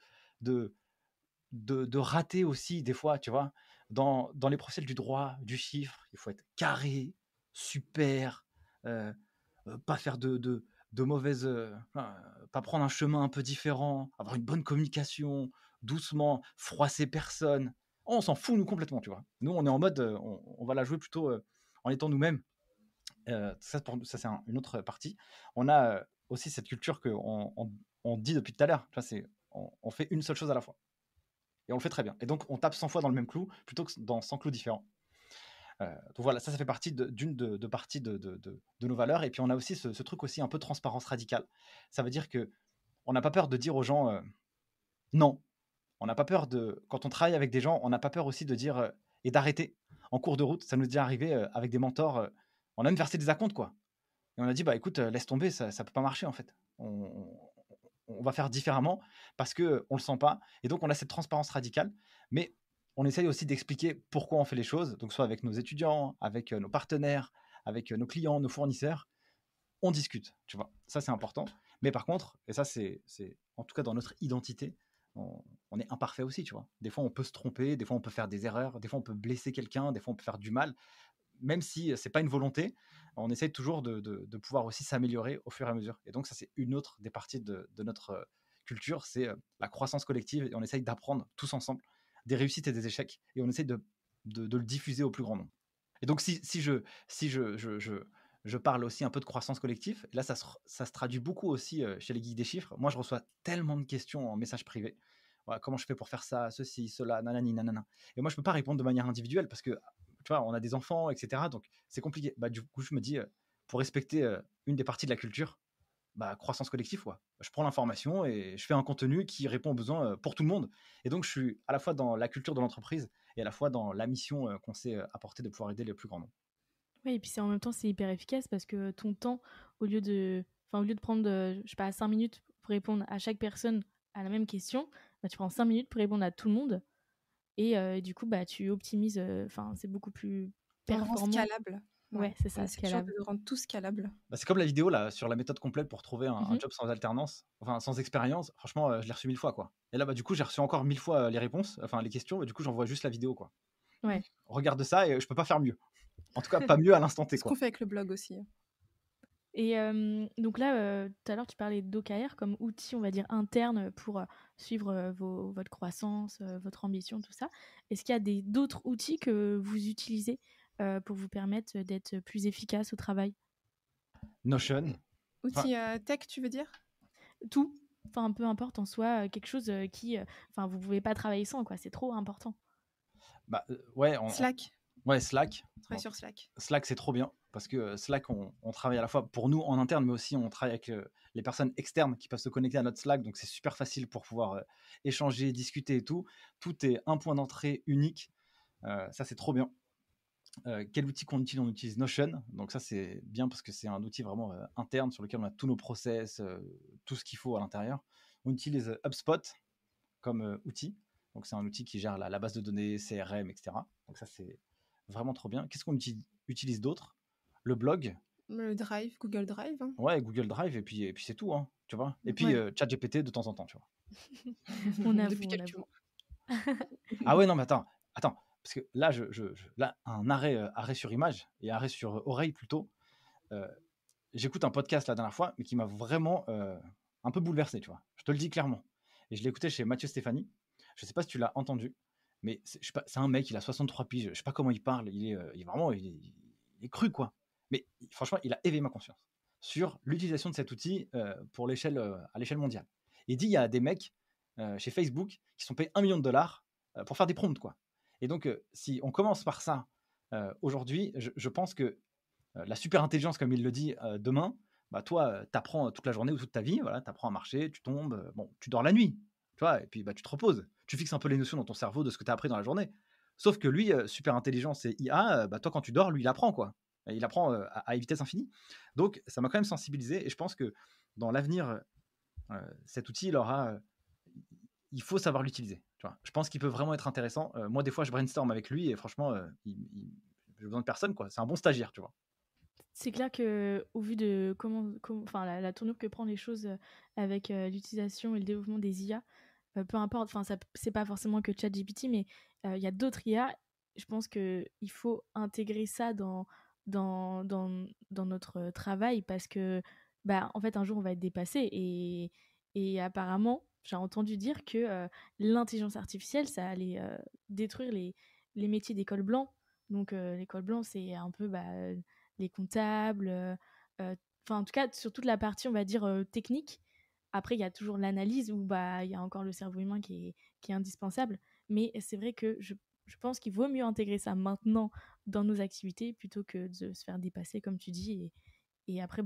A: de rater aussi des fois, tu vois. Dans les procès du droit, du chiffre, il faut être carré, super, pas faire de mauvaises... pas prendre un chemin un peu différent, avoir une bonne communication, doucement, froisser personne. On s'en fout, nous, complètement, tu vois. Nous, on est en mode, on va la jouer plutôt en étant nous-mêmes. Ça, ça c'est une autre partie. On a aussi cette culture qu'on dit depuis tout à l'heure. Tu vois, on fait une seule chose à la fois. Et on le fait très bien. Et donc, on tape 100 fois dans le même clou plutôt que dans 100 clous différents. Donc voilà, ça fait partie d'une de partie de nos valeurs. Et puis, on a aussi ce truc aussi un peu de transparence radicale. Ça veut dire que on n'a pas peur de dire aux gens non. On n'a pas peur quand on travaille avec des gens, on n'a pas peur aussi de dire et d'arrêter. En cours de route, ça nous est déjà arrivé avec des mentors. On a même versé des acomptes, quoi. Et on a dit, écoute, laisse tomber, ça peut pas marcher, en fait. On va faire différemment parce qu'on ne le sent pas. Et donc, on a cette transparence radicale. Mais on essaye aussi d'expliquer pourquoi on fait les choses. Donc, soit avec nos étudiants, avec nos partenaires, avec nos clients, nos fournisseurs. On discute, tu vois. Ça, c'est important. Mais par contre, et ça, c'est en tout cas dans notre identité, on est imparfait aussi, tu vois. Des fois, on peut se tromper, des fois, on peut faire des erreurs, des fois, on peut blesser quelqu'un, des fois, on peut faire du mal. Même si c'est pas une volonté, on essaye toujours de pouvoir aussi s'améliorer au fur et à mesure. Et donc, ça, c'est une autre des parties de notre culture, c'est la croissance collective. Et on essaye d'apprendre tous ensemble des réussites et des échecs. Et on essaye de le diffuser au plus grand nombre. Et donc, si je parle aussi un peu de croissance collective, et là, ça se traduit beaucoup aussi chez les geeks des chiffres. Moi, je reçois tellement de questions en message privé. Voilà, comment je fais pour faire ça, ceci, cela, nanani, nanana. Et moi, je peux pas répondre de manière individuelle parce que, tu vois, on a des enfants, etc. Donc, c'est compliqué. Du coup, je me dis, pour respecter une des parties de la culture, croissance collective, ouais. Je prends l'information et je fais un contenu qui répond aux besoins pour tout le monde. Et donc, je suis à la fois dans la culture de l'entreprise et à la fois dans la mission qu'on s'est apporter de pouvoir aider le plus grand nombre.
C: Oui, et puis en même temps, c'est hyper efficace parce que ton temps, au lieu de prendre, je sais pas, 5 minutes pour répondre à chaque personne à la même question, tu prends 5 minutes pour répondre à tout le monde. Et du coup, tu optimises, c'est beaucoup plus performant.
B: On rend scalable.
C: Ouais, c'est ça,
B: scalable. De rendre tout scalable.
A: C'est comme la vidéo là sur la méthode complète pour trouver un job sans alternance, enfin sans expérience. Franchement, je l'ai reçu 1000 fois, quoi. Et là, du coup, j'ai reçu encore 1000 fois les réponses, enfin les questions. Du coup, j'envoie juste la vidéo, quoi.
C: Ouais.
A: Regarde ça et je peux pas faire mieux. En tout cas, pas mieux à l'instant T,
B: Ce
A: quoi.
B: qu'on fait avec le blog aussi.
C: Et donc là, tout à l'heure, tu parlais d'OKR comme outil, on va dire, interne pour suivre votre croissance, votre ambition, tout ça. Est-ce qu'il y a d'autres outils que vous utilisez pour vous permettre d'être plus efficace au travail?
A: Notion.
B: Outils tech, tu veux dire?
C: Tout. Enfin, peu importe en soi, quelque chose qui... vous pouvez pas travailler sans, quoi. C'est trop important.
A: Ouais.
B: Slack.
A: Ouais, Slack.
B: Travaille sur Slack.
A: Slack, c'est trop bien parce que Slack, on travaille à la fois pour nous en interne, mais aussi on travaille avec les personnes externes qui peuvent se connecter à notre Slack. Donc, c'est super facile pour pouvoir échanger, discuter et tout. Tout est un point d'entrée unique. Ça, c'est trop bien. Quel outil qu'on utilise? On utilise Notion. Donc, ça, c'est bien parce que c'est un outil vraiment interne sur lequel on a tous nos process, tout ce qu'il faut à l'intérieur. On utilise HubSpot comme outil. Donc, c'est un outil qui gère la base de données, CRM, etc. Donc, ça, c'est vraiment trop bien. Qu'est-ce qu'on utilise d'autre? Le blog.
B: Le Drive, Google Drive. Hein.
A: Ouais, Google Drive, et puis c'est tout, hein, tu vois. Et puis
B: Ouais.
A: ChatGPT de temps en temps, tu vois.
B: Depuis quelques mois.
A: Ah ouais, non, mais attends, parce que là, là un arrêt sur image et arrêt sur oreille plutôt. J'écoute un podcast la dernière fois, mais qui m'a vraiment un peu bouleversé, tu vois. Je te le dis clairement. Et je l'ai écouté chez Mathieu Stéphanie. Je sais pas si tu l'as entendu, mais c'est un mec, il a 63 piges. Je sais pas comment il parle. Il est vraiment, il est cru, quoi. Mais franchement, il a éveillé ma conscience sur l'utilisation de cet outil à l'échelle mondiale. Il dit il y a des mecs chez Facebook qui sont payés $1 million pour faire des prompts, quoi. Et donc, si on commence par ça aujourd'hui, je pense que la super intelligence, comme il le dit, demain, bah toi, tu apprends toute la journée ou toute ta vie, voilà, tu apprends à marcher, tu tombes, bon, tu dors la nuit, tu vois, et puis bah, tu te reposes. Tu fixes un peu les notions dans ton cerveau de ce que tu as appris dans la journée. Sauf que lui, super intelligence et IA, bah, toi, quand tu dors, lui, il apprend, quoi. Et il apprend à vitesse infinie. Donc, ça m'a quand même sensibilisé, et je pense que dans l'avenir, cet outil, il faut savoir l'utiliser. Tu vois. Je pense qu'il peut vraiment être intéressant. Moi, des fois, je brainstorm avec lui, et franchement, j'ai besoin de personne, quoi. C'est un bon stagiaire, tu vois.
C: C'est clair que au vu de enfin la tournure que prend les choses avec l'utilisation et le développement des IA, peu importe, enfin ça c'est pas forcément que ChatGPT, mais il y a d'autres IA. Je pense que il faut intégrer ça dans notre travail parce que bah en fait un jour on va être dépassé et apparemment j'ai entendu dire que l'intelligence artificielle ça allait détruire les métiers des cols blancs. Donc les cols blancs c'est un peu les comptables, enfin en tout cas sur toute la partie on va dire technique. Après il y a toujours l'analyse où il y a encore le cerveau humain qui est indispensable, mais c'est vrai que je pense qu'il vaut mieux intégrer ça maintenant dans nos activités plutôt que de se faire dépasser comme tu dis et après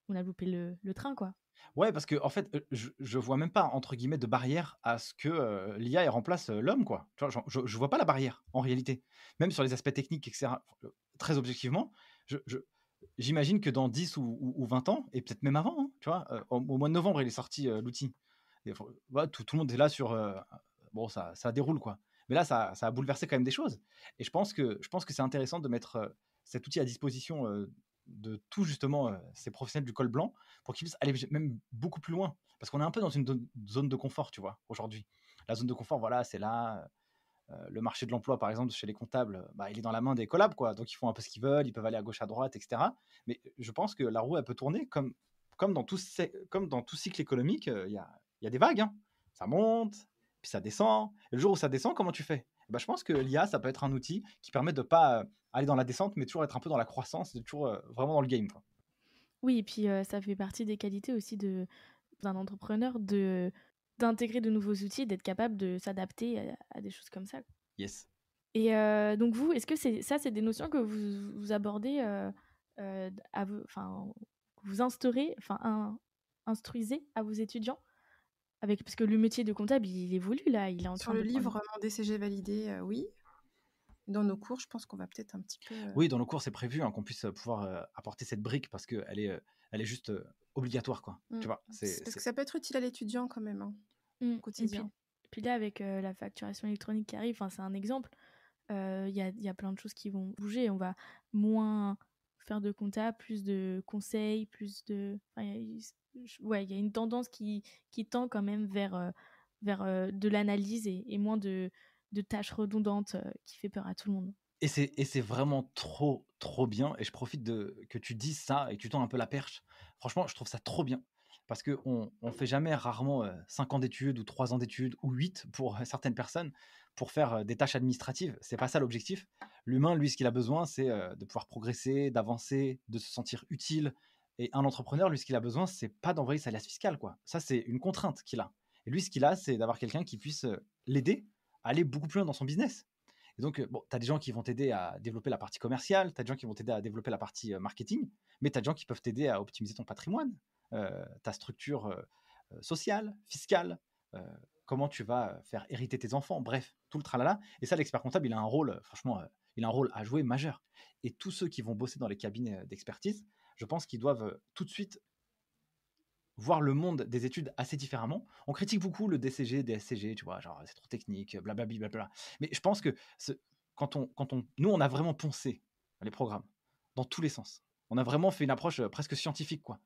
C: on a loupé le train quoi.
A: Ouais, parce que en fait, je vois même pas entre guillemets de barrière à ce que l'IA elle remplace l'homme, quoi. Tu vois, je vois pas la barrière en réalité. Même sur les aspects techniques, etc. Très objectivement, j'imagine que dans 10 ou 20 ans, et peut-être même avant, hein, tu vois, au mois de novembre, il est sorti l'outil. Et, voilà, tout le monde est là sur bon, ça déroule, quoi. Mais là, ça a bouleversé quand même des choses. Et je pense que c'est intéressant de mettre cet outil à disposition de tous justement ces professionnels du col blanc pour qu'ils puissent aller même beaucoup plus loin. Parce qu'on est un peu dans une zone de confort, tu vois, aujourd'hui. La zone de confort, voilà, c'est là. Le marché de l'emploi, par exemple, chez les comptables, bah, il est dans la main des collabs, quoi. Donc, ils font un peu ce qu'ils veulent, ils peuvent aller à gauche, à droite, etc. Mais je pense que la roue, elle peut tourner comme dans tout cycle économique. Il y a des vagues, hein. Ça monte, puis ça descend. Et le jour où ça descend, comment tu fais? Bah, je pense que l'IA, ça peut être un outil qui permet de ne pas aller dans la descente, mais toujours être un peu dans la croissance, toujours vraiment dans le game, quoi.
C: Oui, et puis ça fait partie des qualités aussi d'un entrepreneur d'intégrer de nouveaux outils, d'être capable de s'adapter à des choses comme ça.
A: Yes.
C: Et donc vous, est-ce que c'est des notions que vous abordez, que vous instaurez, instruisez à vos étudiants parce que le métier de comptable, il évolue là, il est en
B: Sur
C: train
B: le
C: de
B: livre mon DCG validé, oui. Dans nos cours, je pense qu'on va peut-être un petit peu...
A: Oui, dans nos cours, c'est prévu qu'on puisse pouvoir apporter cette brique parce qu'elle est juste obligatoire, quoi. Tu vois,
B: parce que ça peut être utile à l'étudiant quand même, hein, au quotidien.
C: Et puis là, avec la facturation électronique qui arrive, c'est un exemple, il y a plein de choses qui vont bouger. On va moins faire de compta, plus de conseils, plus de... il y a une tendance qui tend quand même vers de l'analyse et moins de tâches redondantes qui fait peur à tout le monde.
A: Et c'est vraiment trop, trop bien. Et je profite que tu dises ça et que tu tends un peu la perche. Franchement, je trouve ça trop bien. Parce qu'on ne fait jamais rarement 5 ans d'études ou 3 ans d'études ou 8 pour certaines personnes pour faire des tâches administratives. C'est pas ça l'objectif. L'humain, lui, ce qu'il a besoin, c'est de pouvoir progresser, d'avancer, de se sentir utile. Et un entrepreneur, lui, ce qu'il a besoin, c'est pas d'envoyer sa liasse fiscale, quoi. Ça, c'est une contrainte qu'il a. Et lui, ce qu'il a, c'est d'avoir quelqu'un qui puisse l'aider à aller beaucoup plus loin dans son business. Et donc, bon, tu as des gens qui vont t'aider à développer la partie commerciale, tu as des gens qui vont t'aider à développer la partie marketing, mais tu as des gens qui peuvent t'aider à optimiser ton patrimoine, ta structure sociale, fiscale, comment tu vas faire hériter tes enfants, bref, tout le tralala. Et ça, l'expert comptable, il a un rôle, franchement, il a un rôle à jouer majeur. Et tous ceux qui vont bosser dans les cabinets d'expertise, je pense qu'ils doivent tout de suite voir le monde des études assez différemment. On critique beaucoup le DCG, DSCG, tu vois, genre c'est trop technique, blablabla, blablabla. Mais je pense que nous, on a vraiment poncé les programmes dans tous les sens. On a vraiment fait une approche presque scientifique, quoi.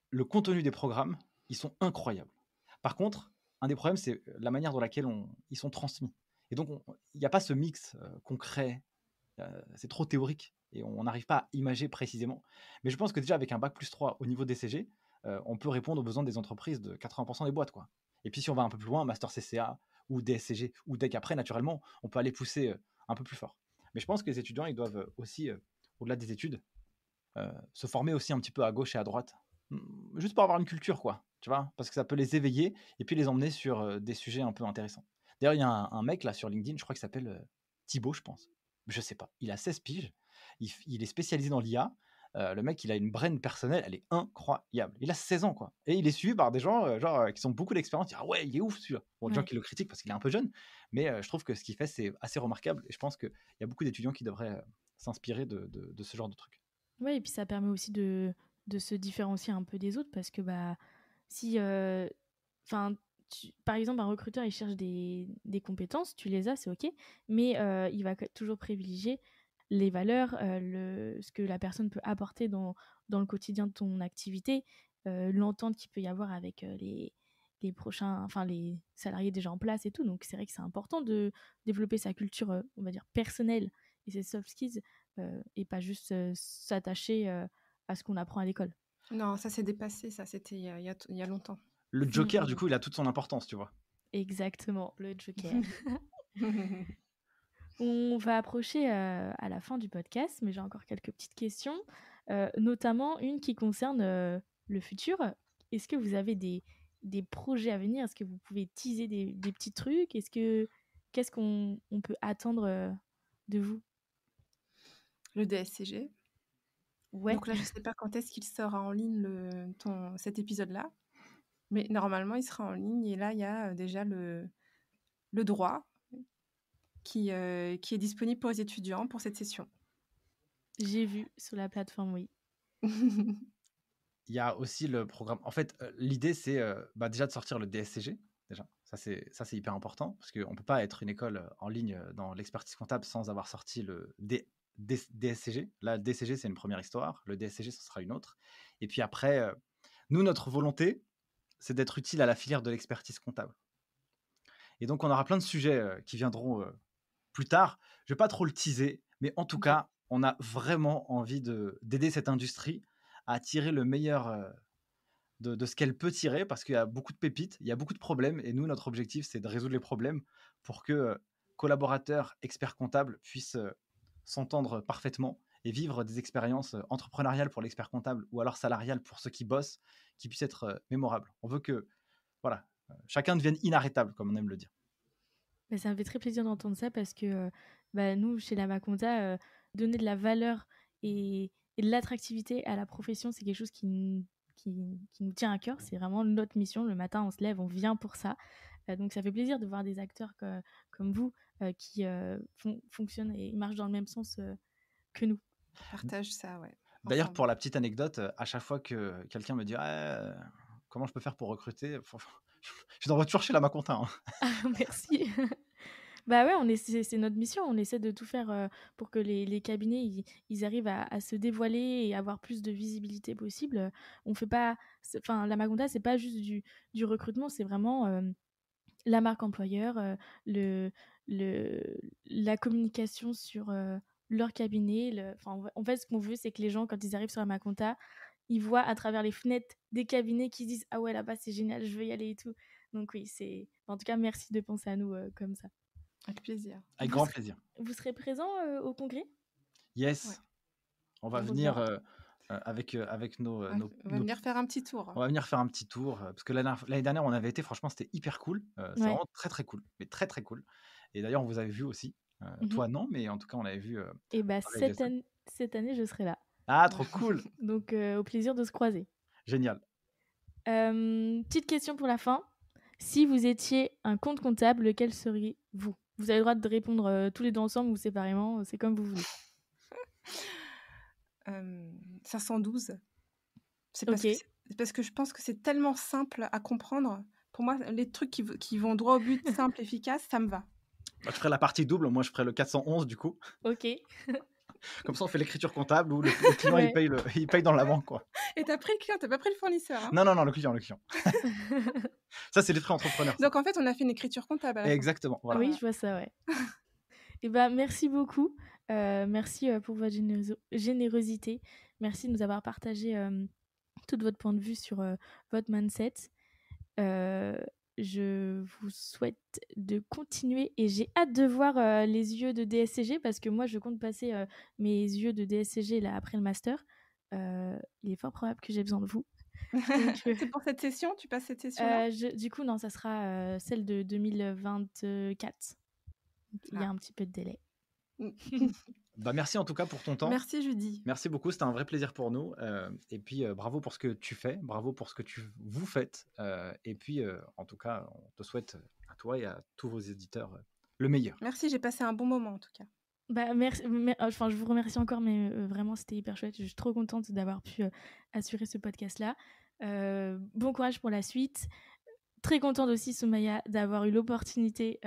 A: Le contenu des programmes, ils sont incroyables. Par contre, un des problèmes, c'est la manière dans laquelle ils sont transmis. Et donc, il n'y a pas ce mix concret. C'est trop théorique et on n'arrive pas à imager précisément. Mais je pense que déjà, avec un bac+3 au niveau DCG, on peut répondre aux besoins des entreprises de 80% des boîtes, quoi. Et puis, si on va un peu plus loin, Master CCA ou DSCG ou DEC après, naturellement, on peut aller pousser un peu plus fort. Mais je pense que les étudiants, ils doivent aussi, au-delà des études, se former aussi un petit peu à gauche et à droite. Juste pour avoir une culture, quoi. Tu vois, parce que ça peut les éveiller et puis les emmener sur des sujets un peu intéressants. D'ailleurs, il y a un mec là sur LinkedIn, je crois qu'il s'appelle Thibaut, je pense. Je sais pas. Il a 16 piges. Il est spécialisé dans l'IA. Le mec, il a une brain personnelle, elle est incroyable. Il a 16 ans, quoi. Et il est suivi par des gens qui ont beaucoup d'expérience. Ils disent, ah ouais, il est ouf, celui-là. Bon, des gens qui le critiquent parce qu'il est un peu jeune. Mais je trouve que ce qu'il fait, c'est assez remarquable. Et je pense qu'il y a beaucoup d'étudiants qui devraient s'inspirer de ce genre de trucs.
C: Ouais, et puis ça permet aussi de se différencier un peu des autres parce que si par exemple, un recruteur il cherche des compétences, tu les as, c'est ok, mais il va toujours privilégier les valeurs, ce que la personne peut apporter dans le quotidien de ton activité, l'entente qu'il peut y avoir avec les salariés déjà en place et tout. Donc c'est vrai que c'est important de développer sa culture, on va dire, personnelle et ses soft skills, et pas juste s'attacher à ce qu'on apprend à l'école.
B: Non, ça s'est dépassé, ça c'était il y a longtemps.
A: Le Joker, du coup, il a toute son importance, tu vois.
C: Exactement, le Joker. On va approcher à la fin du podcast, mais j'ai encore quelques petites questions, notamment une qui concerne le futur. Est-ce que vous avez des projets à venir? Est-ce que vous pouvez teaser des petits trucs? Qu'est-ce qu'on peut attendre de vous?
B: Le DSCG.
C: Ouais.
B: Donc là, je ne sais pas quand est-ce qu'il sera en ligne cet épisode-là, mais normalement, il sera en ligne. Et là, il y a déjà le droit qui est disponible pour les étudiants pour cette session.
C: J'ai vu sur la plateforme, oui.
A: Il y a aussi le programme. En fait, l'idée, c'est déjà de sortir le DSCG. Déjà, ça c'est hyper important parce qu'on ne peut pas être une école en ligne dans l'expertise comptable sans avoir sorti le DSCG. Là, le DSCG, c'est une première histoire. Le DSCG, ce sera une autre. Et puis après, nous, notre volonté, c'est d'être utile à la filière de l'expertise comptable. Et donc, on aura plein de sujets qui viendront plus tard. Je ne vais pas trop le teaser, mais en tout cas, on a vraiment envie d'aider cette industrie à tirer le meilleur de ce qu'elle peut tirer, parce qu'il y a beaucoup de pépites, il y a beaucoup de problèmes, et nous, notre objectif, c'est de résoudre les problèmes pour que collaborateurs, experts comptables puissent s'entendre parfaitement et vivre des expériences entrepreneuriales pour l'expert comptable ou alors salariales pour ceux qui bossent, qui puissent être mémorables. On veut que chacun devienne inarrêtable, comme on aime le dire.
C: Mais ça me fait très plaisir d'entendre ça parce que nous, chez la Maconta, donner de la valeur et de l'attractivité à la profession, c'est quelque chose qui nous tient à cœur. C'est vraiment notre mission. Le matin, on se lève, on vient pour ça. Donc ça fait plaisir de voir des acteurs comme vous qui fonctionnent et marchent dans le même sens que nous.
B: Partage ça, ouais.
A: D'ailleurs, pour la petite anecdote, à chaque fois que quelqu'un me dit comment je peux faire pour recruter, je t'envoie toujours chez la Maconta. Hein.
C: Ah, merci. Bah ouais, c'est notre mission. On essaie de tout faire pour que les cabinets ils arrivent à se dévoiler et avoir plus de visibilité possible. On fait pas, la Maconta, c'est pas juste du recrutement, c'est vraiment la marque employeur, la communication sur leur cabinet. En fait, ce qu'on veut, c'est que les gens, quand ils arrivent sur la Maconta, ils voient à travers les fenêtres des cabinets qui disent ah ouais, là-bas c'est génial, je veux y aller et tout. Donc oui, en tout cas, merci de penser à nous comme ça.
B: Avec plaisir.
A: Avec grand plaisir.
C: Vous serez présent au congrès?
A: Yes. Ouais. On va venir avec nos...
B: On va venir faire un petit tour.
A: On va venir faire un petit tour. Parce que l'année dernière, on avait été, franchement, c'était hyper cool. C'est vraiment très, très cool. Mais très, très cool. Et d'ailleurs, on vous avait vu aussi. Toi, non, mais en tout cas, on l'avait vu.
C: Et bah,
A: pareil, Jason.
C: cette année, je serai là.
A: Ah, trop cool.
C: Donc, au plaisir de se croiser.
A: Génial.
C: Petite question pour la fin. Si vous étiez un compte comptable, lequel seriez-vous ? Vous avez le droit de répondre tous les deux ensemble ou séparément, c'est comme vous voulez.
B: 512. C'est
C: Ok.
B: parce que je pense que c'est tellement simple à comprendre. Pour moi, les trucs qui vont droit au but, simple, efficace, ça me va.
A: Bah, je ferai la partie double. Moi, je ferai le 411 du coup.
C: Ok.
A: Comme ça, on fait l'écriture comptable où le client
C: Ouais.
A: il paye dans la banque, quoi.
B: Et t'as pris le client, t'as pas pris le fournisseur. Hein.
A: Non, le client. Ça, c'est l'esprit entrepreneur. ça.
B: Donc en fait, on a fait une écriture comptable à la fin.
A: Exactement. Voilà.
C: Oui, je vois ça, ouais. Et bah, merci beaucoup. Merci pour votre générosité. Merci de nous avoir partagé tout votre point de vue sur votre mindset. Je vous souhaite de continuer et j'ai hâte de voir les UE de DSCG parce que moi, je compte passer mes UE de DSCG là, après le master. Il est fort probable que j'ai besoin de vous. Donc,
B: C'est pour cette session? Tu passes cette session-là?
C: du coup, non, ça sera celle de 2024. Donc, il y a un petit peu de délai.
A: Bah, merci en tout cas pour ton temps.
B: Merci Judy.
A: Merci beaucoup, c'était un vrai plaisir pour nous. Et puis bravo pour ce que tu fais, bravo pour ce que vous faites. Et puis en tout cas, on te souhaite à toi et à tous vos éditeurs le meilleur.
B: Merci, j'ai passé un bon moment en tout cas.
C: Bah, merci, enfin, je vous remercie encore, mais vraiment, c'était hyper chouette. Je suis trop contente d'avoir pu assurer ce podcast-là. Bon courage pour la suite. Très contente aussi, Soumaya, d'avoir eu l'opportunité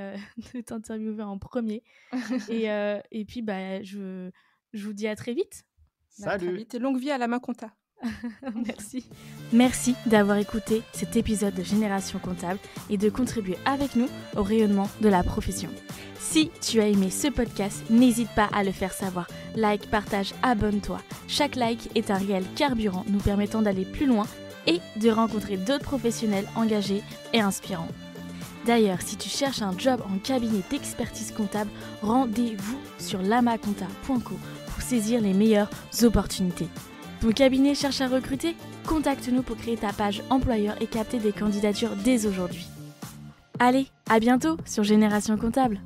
C: de t'interviewer en premier. Et puis, bah, je vous dis à très vite.
B: Très
A: Salut.
B: vite. Et longue vie à la main compta.
C: Merci. Merci d'avoir écouté cet épisode de Génération Comptable et de contribuer avec nous au rayonnement de la profession. Si tu as aimé ce podcast, n'hésite pas à le faire savoir. Like, partage, abonne-toi. Chaque like est un réel carburant nous permettant d'aller plus loin et de rencontrer d'autres professionnels engagés et inspirants. D'ailleurs, si tu cherches un job en cabinet d'expertise comptable, rendez-vous sur lamaconta.co pour saisir les meilleures opportunités. Ton cabinet cherche à recruter ? Contacte-nous pour créer ta page employeur et capter des candidatures dès aujourd'hui. Allez, à bientôt sur Génération Comptable.